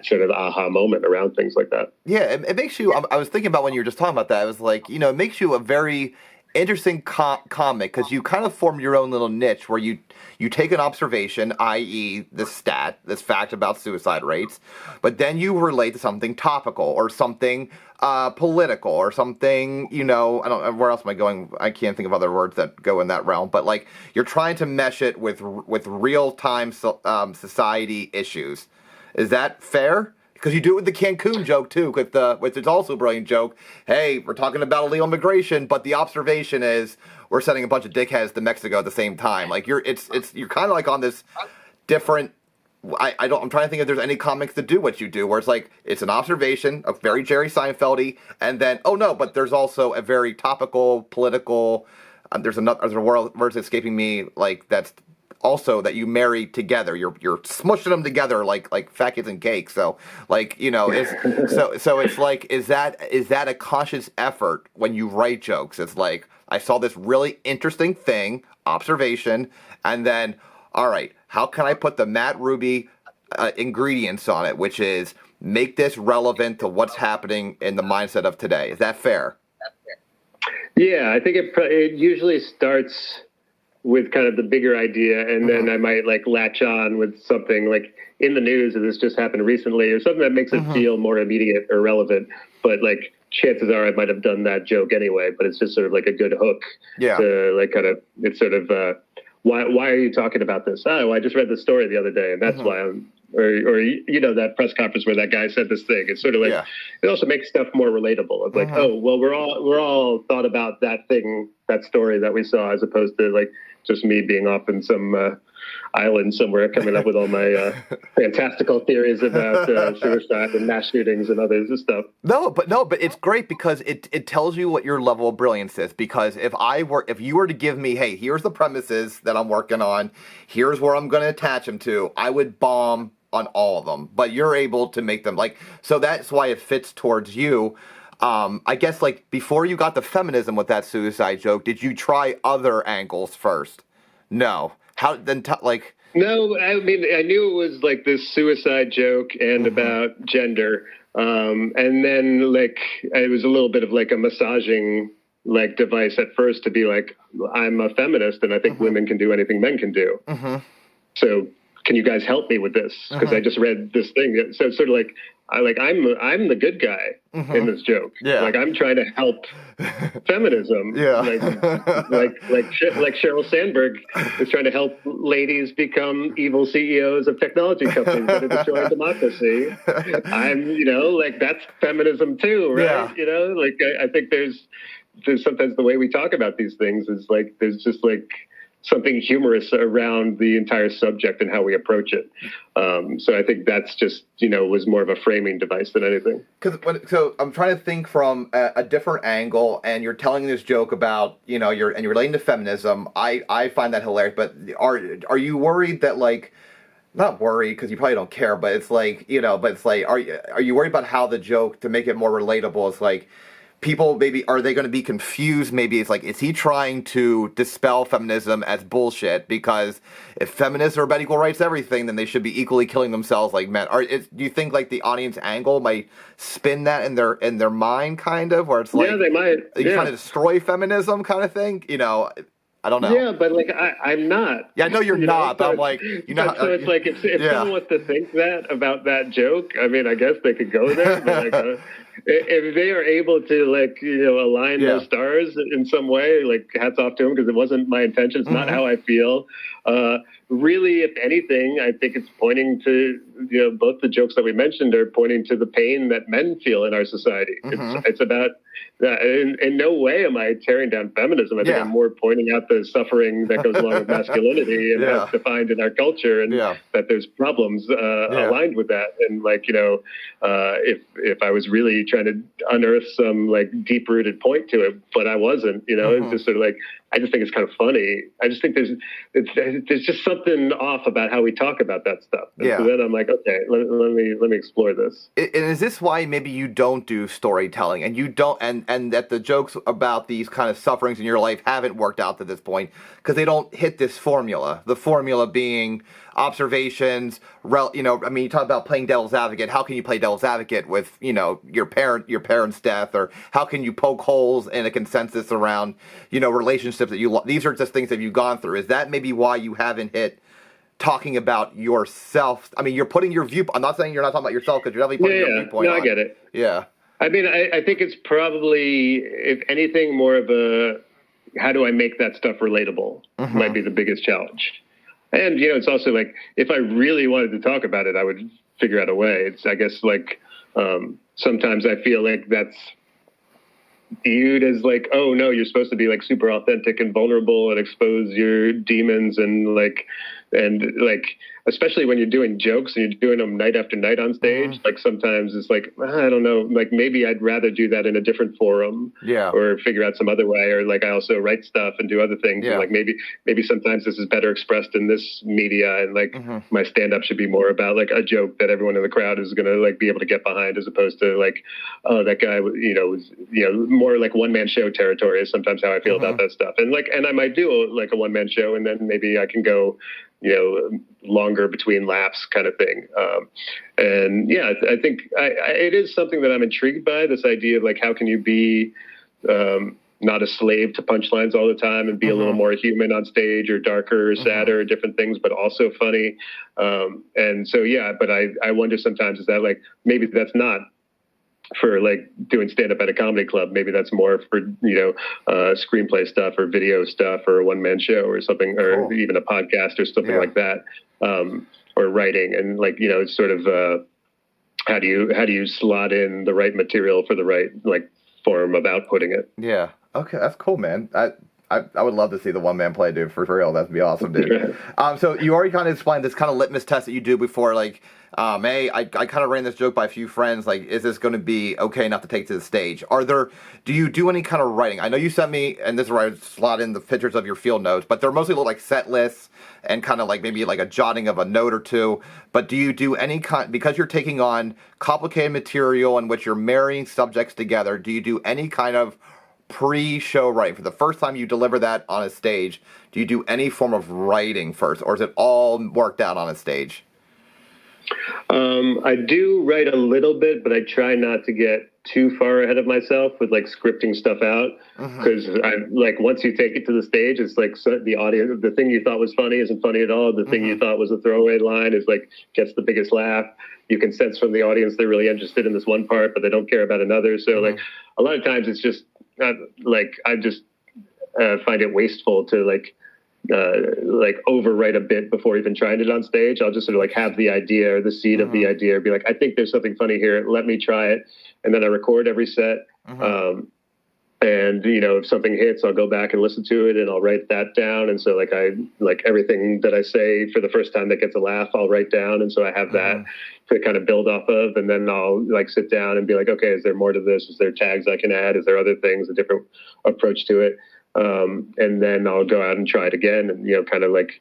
sort of aha moment around things like that. Yeah. It makes you, I was thinking about when you were just talking about that, I was like, it makes you a very interesting comic because you kind of form your own little niche where you take an observation, i.e. this fact about suicide rates, but then you relate to something topical or something political or something, I don't, where else am I going? I can't think of other words that go in that realm, but like you're trying to mesh it with real-time society issues. Is that fair? because you do it with the Cancun joke too, which is also a brilliant joke. Hey, we're talking about illegal immigration, but the observation is we're sending a bunch of dickheads to Mexico at the same time. Like you're kind of like on this different. I'm trying to think if there's any comics that do what you do, where it's like it's an observation, a very Jerry Seinfeld-y, and then but there's also a very topical, political. There's a word escaping me, like that's also that you marry together. You're smushing them together like fat kids and cake. So like so it's like is that a conscious effort when you write jokes? It's like I saw this really interesting thing, observation, and then all right, how can I put the Matt Ruby ingredients on it, which is make this relevant to what's happening in the mindset of today? Is that fair? Yeah, I think it usually starts with kind of the bigger idea, and then I might like latch on with something like in the news, or this just happened recently, or something that makes it feel more immediate or relevant. But like chances are I might have done that joke anyway, but it's just sort of like a good hook to like kind of, it's sort of, why are you talking about this? Oh, I just read the story the other day, and that's why I'm, or you know, that press conference where that guy said this thing. It's sort of like it also makes stuff more relatable. Of like, oh, well, we're all thought about that thing, that story that we saw, as opposed to like just me being off in some island somewhere coming up with all my fantastical theories about suicide and mass shootings and other stuff. No, but it's great because it tells you what your level of brilliance is. Because if you were to give me, hey, here's the premises that I'm working on, here's where I'm going to attach them to, I would bomb on all of them. But you're able to make them like, so that's why it fits towards you. I guess like before you got the feminism with that suicide joke, did you try other angles first? No. How then? No, I mean I knew it was like this suicide joke and about gender, and then like it was a little bit of like a massaging like device at first to be like I'm a feminist and I think women can do anything men can do. So can you guys help me with this? Because I just read this thing. So it's sort of like I'm the good guy in this joke. Yeah. Like I'm trying to help feminism. Yeah. like Sheryl Sandberg is trying to help ladies become evil CEOs of technology companies that are destroying democracy. I'm, like that's feminism too, right? Yeah. Like I think there's sometimes the way we talk about these things is like there's just like something humorous around the entire subject and how we approach it. So I think that's just, was more of a framing device than anything. So I'm trying to think from a different angle, and you're telling this joke about, you're relating to feminism. I find that hilarious, but are you worried that like, not worried because you probably don't care, but it's like, are you worried about how the joke, to make it more relatable, is like, people maybe, are they going to be confused? Maybe it's like, is he trying to dispel feminism as bullshit? Because if feminists are about equal rights, everything, then they should be equally killing themselves like men. Do you think like the audience angle might spin that in their mind, kind of, where it's like, they might. Are you trying to destroy feminism, kind of thing? I don't know. Yeah, but like I'm not. Yeah, I know you're not. But I'm like, So it's like if someone wants to think that about that joke, I mean, I guess they could go there. But like, if they are able to align those stars in some way, like hats off to them, because it wasn't my intention. It's not how I feel. Really, if anything, I think it's pointing to both the jokes that we mentioned are pointing to the pain that men feel in our society. It's about. In no way am I tearing down feminism. I think I'm more pointing out the suffering that goes along with masculinity and how it's defined in our culture, and that there's problems aligned with that. And if I was really trying to unearth some like deep-rooted point to it, but I wasn't, it's just sort of like, I just think it's kind of funny. I just think there's just something off about how we talk about that stuff. And so then I'm like, okay, let me explore this. And is this why maybe you don't do storytelling, and you don't, and that the jokes about these kind of sufferings in your life haven't worked out to this point because they don't hit this formula? The formula being observations. You talk about playing devil's advocate. How can you play devil's advocate with your parent's death, or how can you poke holes in a consensus around relationships that these are just things that you've gone through? Is that maybe why you haven't hit talking about yourself? I mean, you're putting your view. I'm not saying you're not talking about yourself, because you're definitely putting your viewpoint on. I get it. Yeah. I mean, I think it's probably, if anything, more of a, how do I make that stuff relatable might be the biggest challenge. And, it's also like, if I really wanted to talk about it, I would figure out a way. It's, I guess, like, sometimes I feel like that's viewed as like, oh no, you're supposed to be like super authentic and vulnerable and expose your demons and like especially when you're doing jokes and you're doing them night after night on stage. Like sometimes it's like, I don't know, like maybe I'd rather do that in a different forum, or figure out some other way, or like I also write stuff and do other things, and like maybe sometimes this is better expressed in this media, and like my stand-up should be more about like a joke that everyone in the crowd is gonna like be able to get behind, as opposed to like, oh, that guy was more like one-man show territory is sometimes how I feel about that stuff. And like, and I might do like a one-man show, and then maybe I can go longer between laughs kind of thing. And yeah, I think it is something that I'm intrigued by, this idea of like, how can you be not a slave to punchlines all the time and be a little more human on stage, or darker or sadder or different things, but also funny. And so, yeah, but I wonder sometimes, is that like, maybe that's not for like doing stand-up at a comedy club. Maybe that's more for screenplay stuff or video stuff or a one-man show or something, or even a podcast or something like that, or writing. And like, it's sort of how do you slot in the right material for the right like form of outputting it. Okay, that's cool, man. I would love to see the one-man play, dude, for real. That'd be awesome, dude. So you already kind of explained this kind of litmus test that you do before, like, hey, I kind of ran this joke by a few friends, like, is this going to be okay not to take to the stage? Do you do any kind of writing? I know you sent me, and this is where I would slot in the pictures of your field notes, but they're mostly look like set lists and kind of like maybe like a jotting of a note or two. But do you do any kind, because you're taking on complicated material in which you're marrying subjects together, do you do any kind of pre-show writing? For the first time you deliver that on a stage, do you do any form of writing first, or is it all worked out on a stage? I do write a little bit, but I try not to get too far ahead of myself with like scripting stuff out, because I like, once you take it to the stage, it's like, so the audience, the thing you thought was funny isn't funny at all. The thing you thought was a throwaway line is like gets the biggest laugh. You can sense from the audience they're really interested in this one part, but they don't care about another. So like a lot of times it's just like I just find it wasteful to like overwrite a bit before even trying it on stage. I'll just sort of like have the idea or the seed of the idea, or be like, I think there's something funny here, let me try it. And then I record every set. And if something hits, I'll go back and listen to it and I'll write that down. And so like everything that I say for the first time that gets a laugh, I'll write down. And so I have that to kind of build off of. And then I'll like sit down and be like, okay, is there more to this? Is there tags I can add? Is there other things, a different approach to it? And then I'll go out and try it again, and kind of like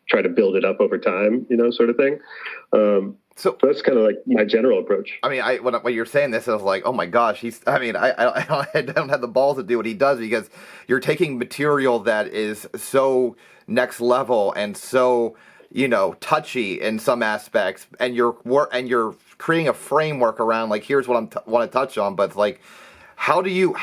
try to build it up over time, sort of thing. So that's kind of like my general approach. I mean, when you're saying this, I was like, oh my gosh, I don't have the balls to do what he does, because you're taking material that is so next level and so touchy in some aspects, and you're creating a framework around like, here's what I want to touch on, but it's like, how are you,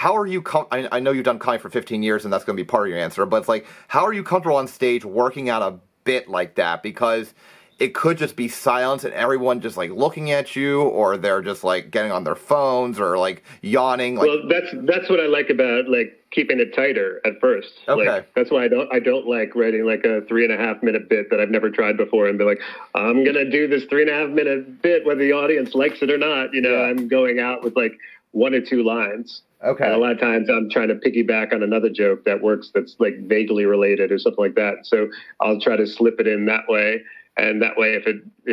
I know you've done comedy for 15 years and that's going to be part of your answer, but it's like, how are you comfortable on stage working out a bit like that? Because it could just be silence and everyone just like looking at you, or they're just like getting on their phones or like yawning. Like, well, that's what I like about like keeping it tighter at first. Okay. Like, that's why I don't like writing like a 3.5 minute bit that I've never tried before and be like, I'm going to do this 3.5 minute bit whether the audience likes it or not. I'm going out with like 1 or 2 lines. Okay. And a lot of times I'm trying to piggyback on another joke that works that's like vaguely related or something like that. So I'll try to slip it in that way. And that way, if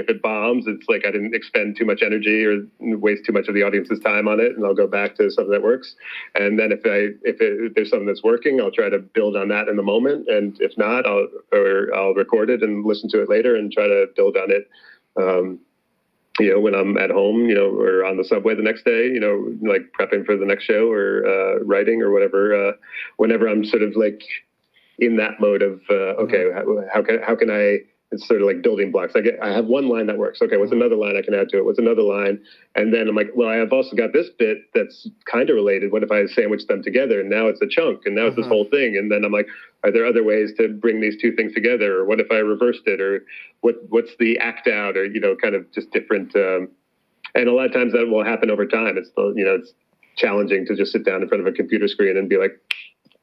it bombs, it's like I didn't expend too much energy or waste too much of the audience's time on it, and I'll go back to something that works. And then if there's something that's working, I'll try to build on that in the moment. And if not, I'll record it and listen to it later and try to build on it. When I'm at home, or on the subway the next day, like prepping for the next show or writing or whatever. Whenever I'm sort of like in that mode of okay, how can I? It's sort of like building blocks. I have one line that works. Okay, what's another line I can add to it? What's another line? And then I'm like, well, I have also got this bit that's kind of related. What if I sandwich them together? And now it's a chunk, and now it's this whole thing. And then I'm like, are there other ways to bring these two things together? Or what if I reversed it? Or what's the act out? Or kind of just different. And a lot of times that will happen over time. It's it's challenging to just sit down in front of a computer screen and be like,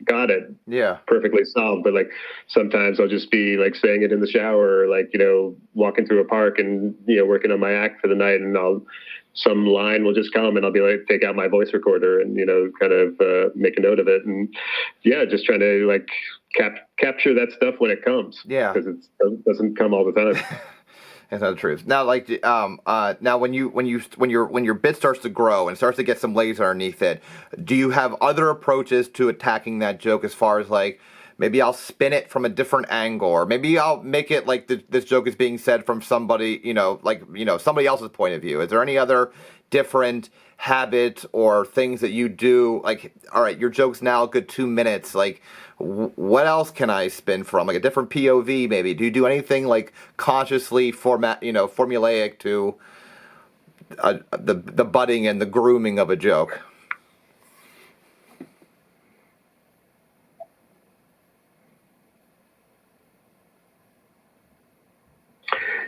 got it Yeah. perfectly solved, but like sometimes I'll just be like saying it in the shower, or like, walking through a park and, working on my act for the night, and some line will just come and I'll be like, take out my voice recorder and, kind of make a note of it. And yeah, just trying to like capture that stuff when it comes. Yeah. Because it doesn't come all the time. That's not the truth. Now, like, now when your bit starts to grow and starts to get some legs underneath it, do you have other approaches to attacking that joke? As far as like, maybe I'll spin it from a different angle, or maybe I'll make it like this joke is being said from somebody, somebody else's point of view. Is there any other different habits or things that you do? Like, all right, your joke's now a good 2 minutes. Like, what else can I spin from? Like a different POV, maybe. Do you do anything like consciously formulaic to the budding and the grooming of a joke?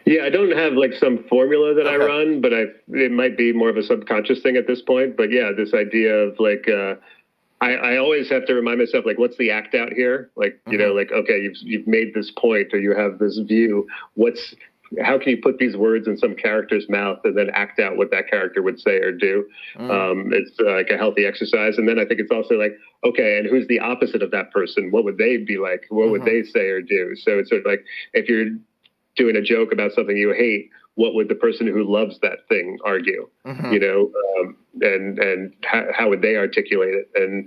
Yeah, I don't have like some formula that I run, but it might be more of a subconscious thing at this point. But yeah, this idea of like, I always have to remind myself, like, what's the act out here? Like, like, okay, you've made this point, or you have this view. How can you put these words in some character's mouth and then act out what that character would say or do? It's like a healthy exercise. And then I think it's also like, okay, and who's the opposite of that person? What would they be like? What would they say or do? So it's sort of like, if you're doing a joke about something you hate, what would the person who loves that thing argue? And how would they articulate it? And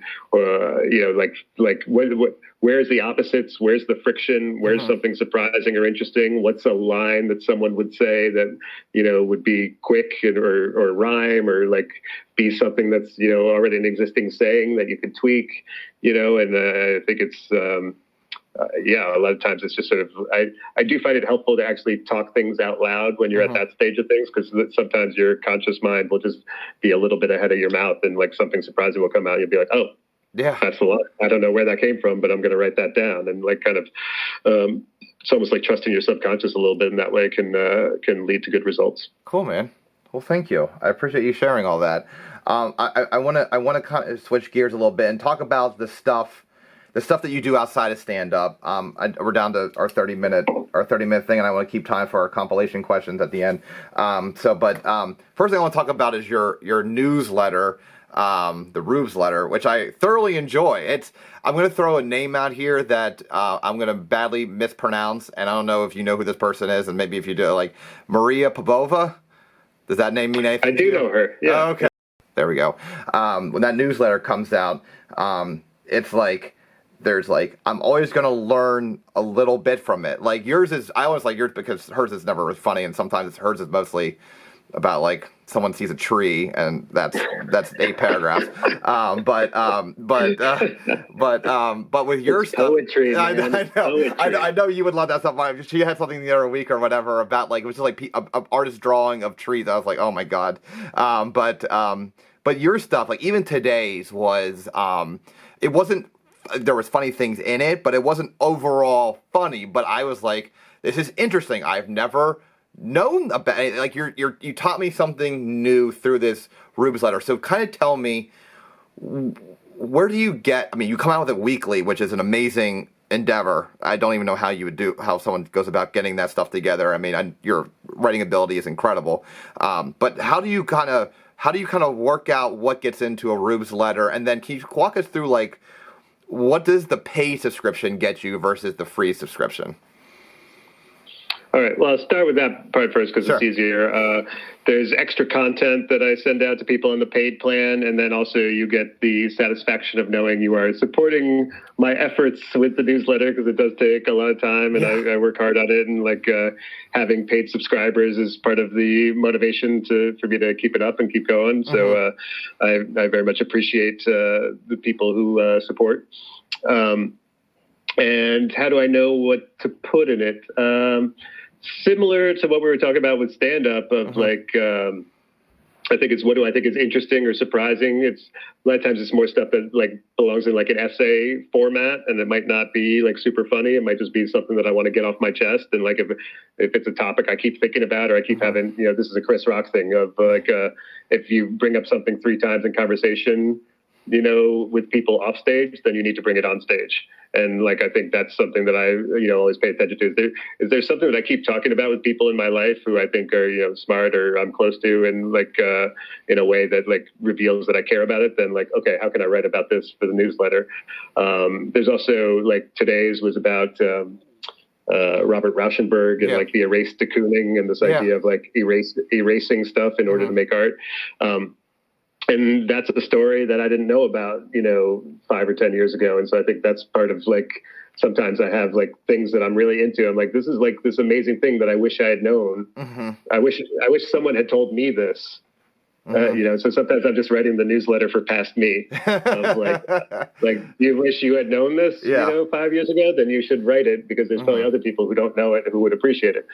where's the opposites? Where's the friction? Where's something surprising or interesting? What's a line that someone would say that would be quick or rhyme, or like be something that's already an existing saying that you could tweak? And I think it's. A lot of times it's just sort of, I do find it helpful to actually talk things out loud when you're at that stage of things, because sometimes your conscious mind will just be a little bit ahead of your mouth, and like something surprising will come out and you'll be like, oh, yeah, that's a lot. I don't know where that came from, but I'm going to write that down. And like kind of, it's almost like trusting your subconscious a little bit in that way can lead to good results. Cool, man. Well, thank you. I appreciate you sharing all that. I want to kind of switch gears a little bit and talk about the stuff that you do outside of stand-up. We're down to our 30-minute thing, and I want to keep time for our compilation questions at the end. First thing I want to talk about is your newsletter, the Rubesletter, which I thoroughly enjoy. I'm going to throw a name out here that I'm going to badly mispronounce, and I don't know if you know who this person is, and maybe if you do, like Maria Popova. Does that name mean anything? I do know her. Yeah. Oh, okay. There we go. When that newsletter comes out, it's like, there's like, I'm always going to learn a little bit from it. Like I always like yours because hers is never as funny, and sometimes hers is mostly about like someone sees a tree, and that's 8 paragraphs. But with your it's stuff, poetry, man. I know, poetry. I know you would love that stuff. She had something the other week or whatever about like, it was just like an artist drawing of trees. I was like, oh my god. But your stuff, like even today's was, it wasn't. There was funny things in it, but it wasn't overall funny. But I was like, this is interesting. I've never known about it. Like you taught me something new through this Rubesletter. So kind of tell me, where do you get? I mean, you come out with it weekly, which is an amazing endeavor. I don't even know how someone goes about getting that stuff together. I mean, your writing ability is incredible. But how do you kind of work out what gets into a Rubesletter? And then can you walk us through like, what does the paid subscription get you versus the free subscription? All right. Well, I'll start with that part first because Sure. It's easier. There's extra content that I send out to people on the paid plan, and then also you get the satisfaction of knowing you are supporting my efforts with the newsletter, because it does take a lot of time, and I work hard on it. And like having paid subscribers is part of the motivation for me to keep it up and keep going. So I very much appreciate the people who support. And how do I know what to put in it? Similar to what we were talking about with stand-up of like, I think it's what do I think is interesting or surprising. It's a lot of times it's more stuff that like belongs in like an essay format, and it might not be like super funny. It might just be something that I want to get off my chest. And like if it's a topic I keep thinking about, or I keep having, this is a Chris Rock thing of like if you bring up something 3 times in conversation, you know, with people off stage, then you need to bring it on stage. And like, I think that's something that I, you know, always pay attention to. Is there something that I keep talking about with people in my life who I think are, you know, smart or I'm close to, and like in a way that like reveals that I care about it? Then like, okay, how can I write about this for the newsletter? There's also like today's was about Robert Rauschenberg and like the erased de Kooning and this idea of like erasing stuff in order to make art. And that's a story that I didn't know about, you know, 5 or 10 years ago. And so I think that's part of like, sometimes I have like things that I'm really into. I'm like, this is like this amazing thing that I wish I had known. I wish someone had told me this. You know, so sometimes I'm just writing the newsletter for past me. Like, you wish you had known this, you know, 5 years ago, then you should write it, because there's probably other people who don't know it who would appreciate it.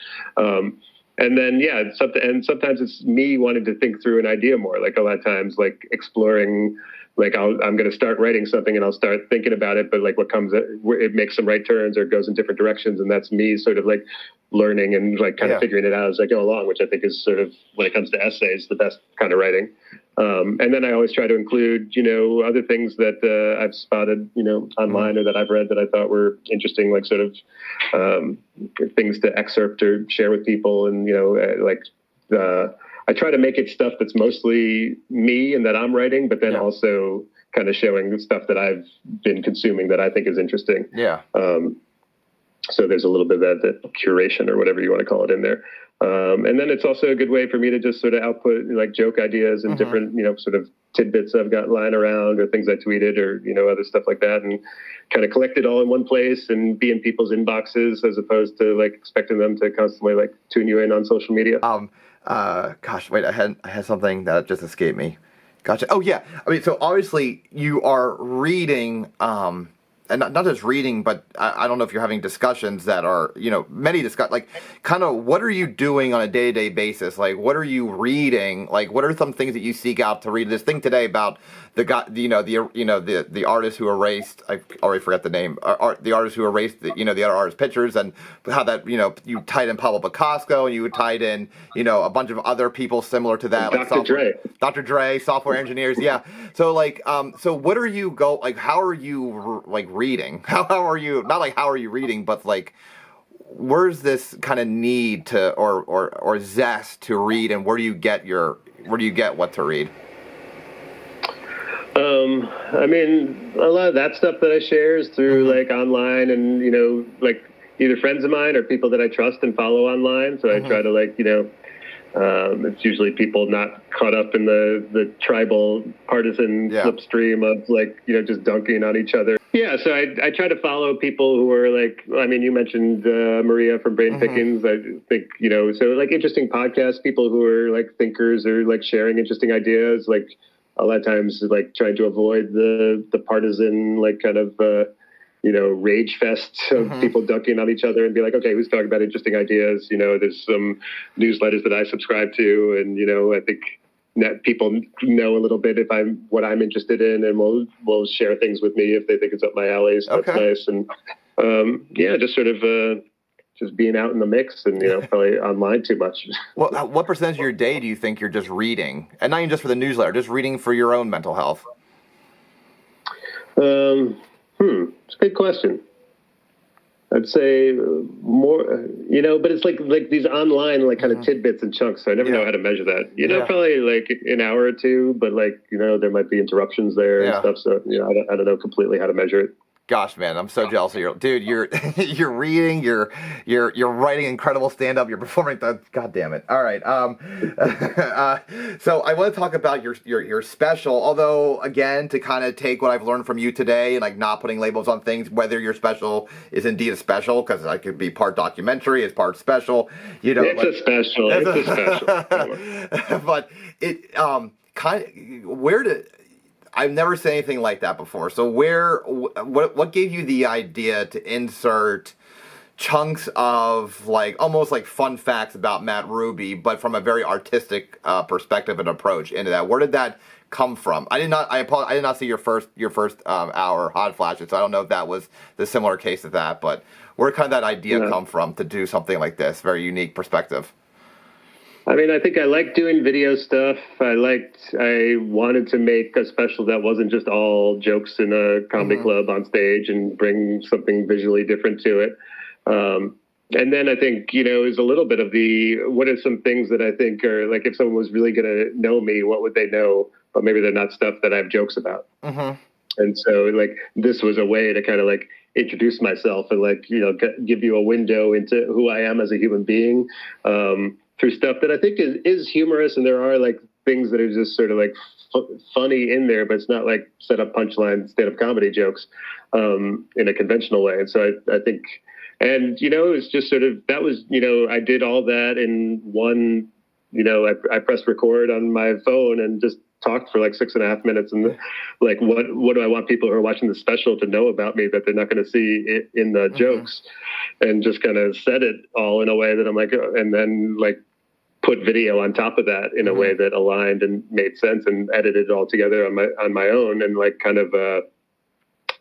And then, sometimes it's me wanting to think through an idea more. Like a lot of times, like exploring, like I'm going to start writing something and I'll start thinking about it, but like what comes, it makes some right turns or goes in different directions. And that's me sort of like learning and like kind of figuring it out as I go along, which I think is sort of, when it comes to essays, the best kind of writing. And then I always try to include, you know, other things that I've spotted, you know, online or that I've read that I thought were interesting, like sort of things to excerpt or share with people. And, you know, I try to make it stuff that's mostly me and that I'm writing, but then also kind of showing the stuff that I've been consuming that I think is interesting. So there's a little bit of that curation or whatever you want to call it in there. And then it's also a good way for me to just sort of output like joke ideas and different, you know, sort of tidbits I've got lying around or things I tweeted or, you know, other stuff like that, and kind of collect it all in one place and be in people's inboxes as opposed to like expecting them to constantly like tune you in on social media. Gosh, wait, I had something that just escaped me. Gotcha. Oh yeah. I mean, so obviously you are reading, and not just reading, but I don't know if you're having discussions that are, you know, like kind of what are you doing on a day-to-day basis? Like, what are you reading? Like, what are some things that you seek out to read? This thing today about the artist who erased, I already forgot the name, the artist who erased the other artist's pictures, and how that, you know, you tied in Pablo Picasso and you tied in, you know, a bunch of other people similar to that. Dr. Dre, software engineers. Yeah. So like, so what are you how are you like reading? How are you, not like how are you reading, but like, where's this kind of need to, or zest to read, and where do you get what to read? I mean, a lot of that stuff that I share is through like online and, you know, like either friends of mine or people that I trust and follow online. So I try to like, you know, it's usually people not caught up in the tribal partisan slipstream of like, you know, just dunking on each other. Yeah, so I try to follow people who are like, I mean, you mentioned Maria from Brain Pickings. I think, you know, so like interesting podcasts, people who are like thinkers or like sharing interesting ideas, like a lot of times like trying to avoid the partisan like kind of you know, rage fest of people dunking on each other, and be like, okay, who's talking about interesting ideas? You know, there's some newsletters that I subscribe to, and, you know, I think people know a little bit what I'm interested in, and will share things with me if they think it's up my alley. So that's nice. And just sort of just being out in the mix, and, you know, probably online too much. Well, what percentage of your day do you think you're just reading, and not even just for the newsletter, just reading for your own mental health? It's a good question. I'd say more, you know, but it's like these online like kind of tidbits and chunks. So I never know how to measure that. You know, probably like an hour or two, but like, you know, there might be interruptions there and stuff. So, you know, I don't know completely how to measure it. Gosh, man, I'm so jealous of you, dude. You're reading, you're writing incredible stand-up, you're performing. God damn it! All right, so I want to talk about your special. Although, again, to kind of take what I've learned from you today and like not putting labels on things, whether your special is indeed a special, because I could be part documentary, it's part special. You know, it's a special. It's a special. But it kind of I've never said anything like that before. So what gave you the idea to insert chunks of like almost like fun facts about Matt Ruby, but from a very artistic perspective and approach into that? Where did that come from? I did not see your first hour hot flashes, so I don't know if that was the similar case of that. But where did kind of that idea come from to do something like this? Very unique perspective. I mean, I think I like doing video stuff. I wanted to make a special that wasn't just all jokes in a comedy club on stage and bring something visually different to it. And then I think, is a little bit of what are some things that I think are like, if someone was really going to know me, what would they know? But maybe they're not stuff that I have jokes about. And so like, this was a way to kind of like introduce myself and like, give you a window into who I am as a human being, through stuff that I think is humorous. And there are like things that are just sort of like funny in there, but it's not like set up punchline stand-up comedy jokes, in a conventional way. And so I think, and, it's just sort of, that was, I did all that in one, I pressed record on my phone and just talked for like 6.5 minutes. And like, what do I want people who are watching the special to know about me that they're not going to see it in the jokes? And just kind of said it all in a way that I'm like, and then like put video on top of that in a way that aligned and made sense, and edited it all together on my own, and like kind of,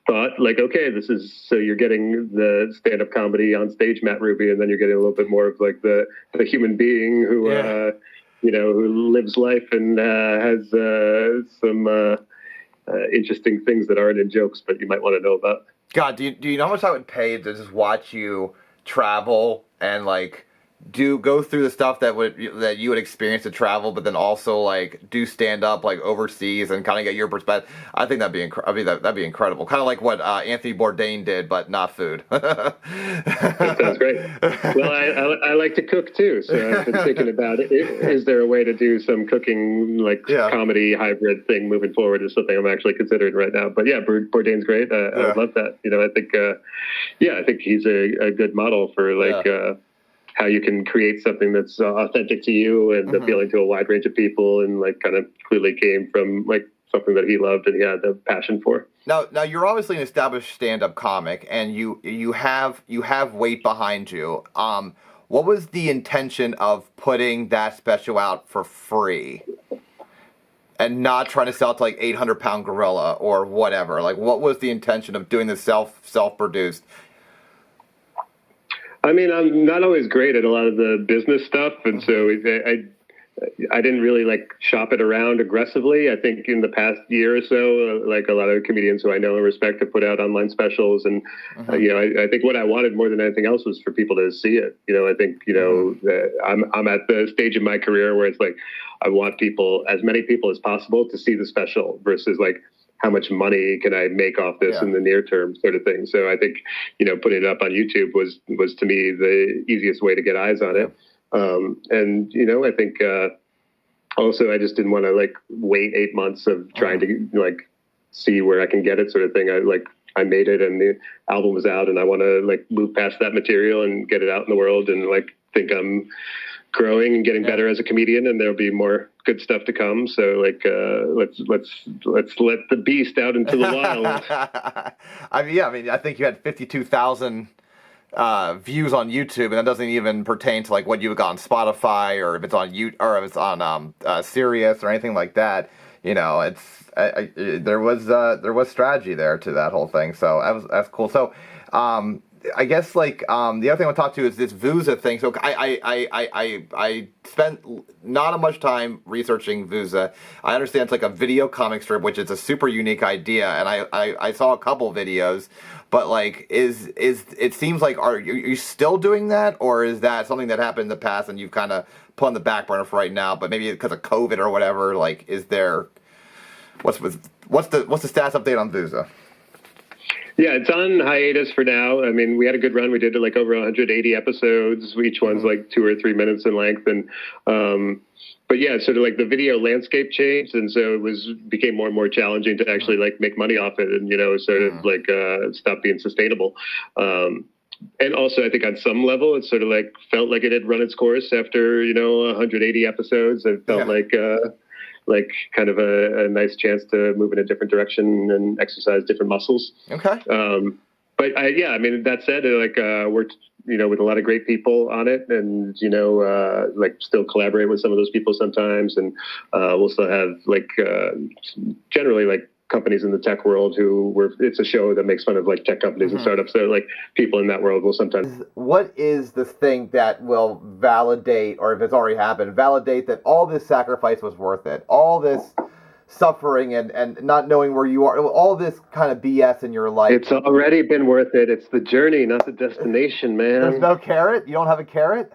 thought like, okay, this is, so you're getting the stand-up comedy on stage Matt Ruby, and then you're getting a little bit more of like the human being who who lives life and has some interesting things that aren't in jokes but you might want to know about. God, do you know how much I would pay to just watch you travel and like go through the stuff that you would experience to travel, but then also like do stand up like overseas and kind of get your perspective? I think that'd be incredible. Kind of like what Anthony Bourdain did, but not food. That sounds great. Well, I like to cook too, so I've been thinking about it. Is there a way to do some cooking like comedy hybrid thing moving forward? Is something I'm actually considering right now. But yeah, Bourdain's great. I would love that. I think he's a good model for like. How you can create something that's authentic to you and appealing to a wide range of people, and like kind of clearly came from like something that he loved and he had a passion for. Now you're obviously an established stand-up comic, and you have weight behind you. What was the intention of putting that special out for free and not trying to sell it to like 800-pound gorilla or whatever? Like, what was the intention of doing this self-produced? I mean, I'm not always great at a lot of the business stuff, and so I didn't really like shop it around aggressively. I think in the past year or so, like a lot of comedians who I know and respect have put out online specials, and I think what I wanted more than anything else was for people to see it. I think I'm at the stage in my career where it's like I want as many people as possible to see the special versus like, how much money can I make off this in the near term sort of thing. So I think, putting it up on YouTube was to me the easiest way to get eyes on it. I think also I just didn't want to like wait 8 months of trying to like see where I can get it sort of thing. I made it and the album was out, and I want to like move past that material and get it out in the world, and like think I'm growing and getting better as a comedian, and there'll be more good stuff to come. So like, let's let the beast out into the wild. I think you had 52,000 views on YouTube, and that doesn't even pertain to like what you got on Spotify or if it's on or if it's on Sirius or anything like that. There was strategy there to that whole thing. So that's cool. So. I guess like the other thing I want to talk to is this Vooza thing. So I spent not much time researching Vooza. I understand it's like a video comic strip, which is a super unique idea, and I saw a couple videos, but like it seems like are you still doing that, or is that something that happened in the past and you've kind of put on the back burner for right now, but maybe because of COVID or whatever? Like, is there what's the status update on Vooza? Yeah, it's on hiatus for now. I mean, we had a good run. We did like over 180 episodes. Each one's like 2 or 3 minutes in length. And, but yeah, sort of like the video landscape changed. And so it became more and more challenging to actually like make money off it and, sort of like stop being sustainable. And also I think on some level, it sort of like felt like it had run its course after, 180 episoades. It felt like kind of a nice chance to move in a different direction and exercise different muscles. Okay. But that said, like worked, with a lot of great people on it, and like still collaborate with some of those people sometimes, and we'll still have like generally like companies in the tech world it's a show that makes fun of like tech companies and startups. So like people in that world will sometimes. What is the thing that will validate, or if it's already happened, validate that all this sacrifice was worth it? All this suffering and not knowing where you are, all this kind of BS in your life. It's already been worth it. It's the journey, not the destination, man. There's no carrot? You don't have a carrot?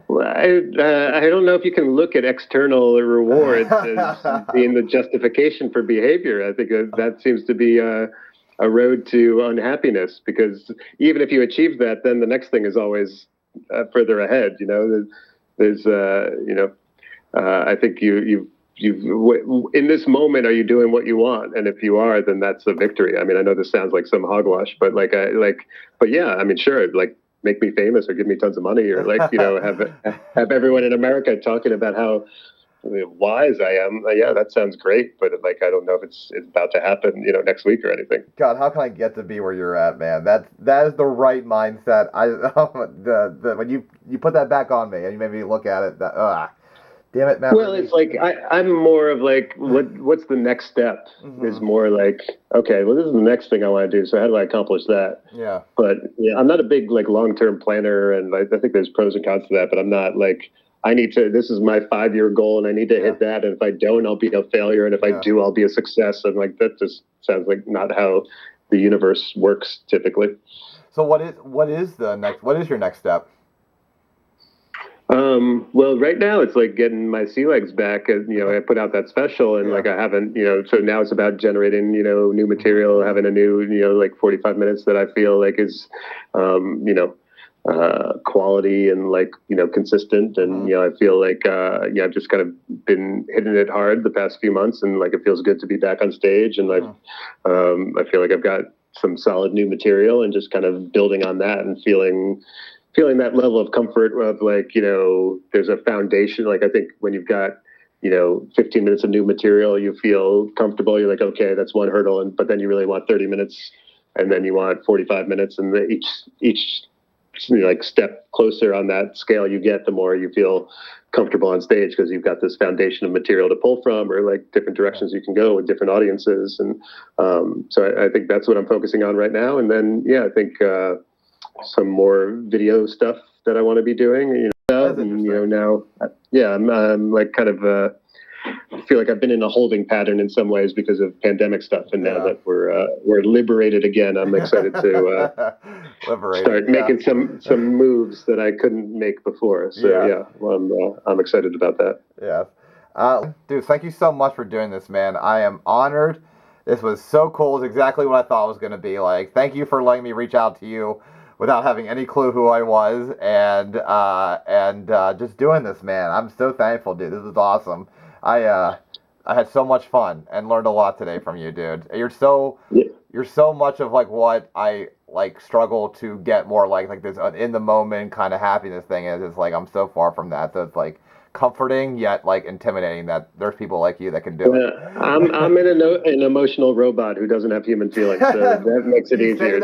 Well, I don't know if you can look at external rewards as being the justification for behavior. I think that seems to be a road to unhappiness, because even if you achieve that, then the next thing is always further ahead. There's I think you've in this moment, are you doing what you want? And if you are, then that's a victory. I mean, I know this sounds like some hogwash, but but yeah, I mean, sure, like, make me famous or give me tons of money, or like, have everyone in America talking about how wise I am. Yeah, that sounds great, but like, I don't know if it's about to happen, next week or anything. God, how can I get to be where you're at, man? That is the right mindset. When you put that back on me and you made me look at it, damn it, man. Well, it's like I'm more of like, what's the next step? Is more like, okay, well, this is the next thing I want to do. So how do I accomplish that? Yeah. But I'm not a big like long-term planner, and I think there's pros and cons to that. But I'm not like, this is my 5-year goal, and I need to hit that. And if I don't, I'll be a failure. And if I do, I'll be a success. And like, that just sounds like not how the universe works typically. So what is your next step? Well, right now it's like getting my sea legs back. I put out that special, and like I haven't, so now it's about generating, new material, having a new, like 45 minutes that I feel like is, quality and like, consistent. And, I feel like, I've just kind of been hitting it hard the past few months, and like, it feels good to be back on stage. And I feel like I've got some solid new material, and just kind of building on that and feeling that level of comfort of like, there's a foundation. Like, I think when you've got, 15 minutes of new material, you feel comfortable. You're like, okay, that's one hurdle. But then you really want 30 minutes, and then you want 45 minutes. And each like step closer on that scale you get, the more you feel comfortable on stage, because you've got this foundation of material to pull from, or like different directions you can go with different audiences. And so I think that's what I'm focusing on right now. And then, I think, some more video stuff that I want to be doing, now, I'm like kind of, I feel like I've been in a holding pattern in some ways because of pandemic stuff. And now that we're liberated again, I'm excited to start making some moves that I couldn't make before. So I'm excited about that. Yeah. Dude, thank you so much for doing this, man. I am honored. This was so cool. It's exactly what I thought it was going to be like. Thank you for letting me reach out to you without having any clue who I was, and just doing this, man. I'm so thankful, dude. This is awesome. I had so much fun and learned a lot today from you, dude. You're so much of like what I like struggle to get more like this in the moment kind of happiness thing is. It's like I'm so far from that. So it's like comforting yet like intimidating that there's people like you that can do it. I'm an emotional robot who doesn't have human feelings, so that makes it easier. You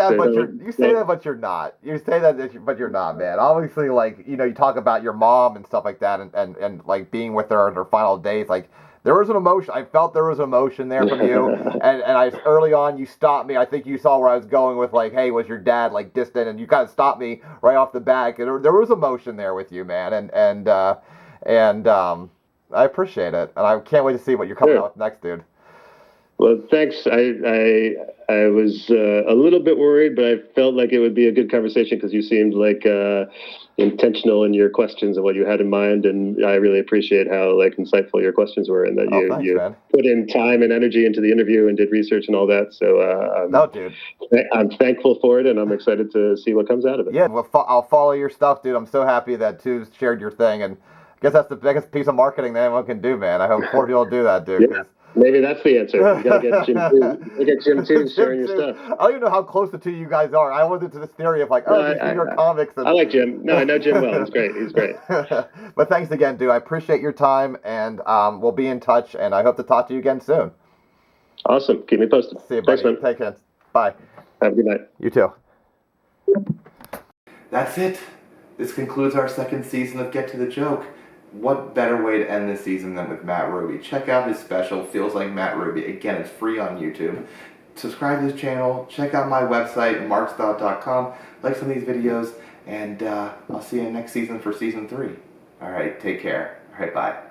say that, but you're not. You say that, but you're not, man. Obviously, like, you talk about your mom and stuff like that, and like being with her in her final days, like there was an emotion. I felt there was emotion there from you, and I early on you stopped me. I think you saw where I was going with like, hey, was your dad like distant? And you kind of stopped me right off the bat. There was emotion there with you, man, and I appreciate it, and I can't wait to see what you're coming out with next, dude. Well, thanks. I was a little bit worried, but I felt like it would be a good conversation because you seemed like intentional in your questions and what you had in mind, and I really appreciate how like insightful your questions were, and that you put in time and energy into the interview and did research and all that. So dude, I'm thankful for it, and I'm excited to see what comes out of it. Yeah, well, I'll follow your stuff, dude. I'm so happy that Two's shared your thing, and I guess that's the biggest piece of marketing that anyone can do, man. I hope more people do that, dude. Yeah. Maybe that's the answer. You gotta get Jim too sharing your stuff. I don't even know how close the two of you guys are. I went into this theory of like, these New York comics. I like Jim. No, I know Jim well. He's great. He's great. But thanks again, dude. I appreciate your time, and we'll be in touch, and I hope to talk to you again soon. Awesome. Keep me posted. See you, buddy. Thanks, man. Take care. Bye. Have a good night. You too. That's it. This concludes our second season of Get to the Joke. what better way to end this season than with Matt Ruby? Check out his special, Feels Like Matt Ruby. Again, it's free on YouTube. Subscribe to this channel. Check out my website, marcstout.com. Like some of these videos, and I'll see you next season for season 3. All right, take care. All right, bye.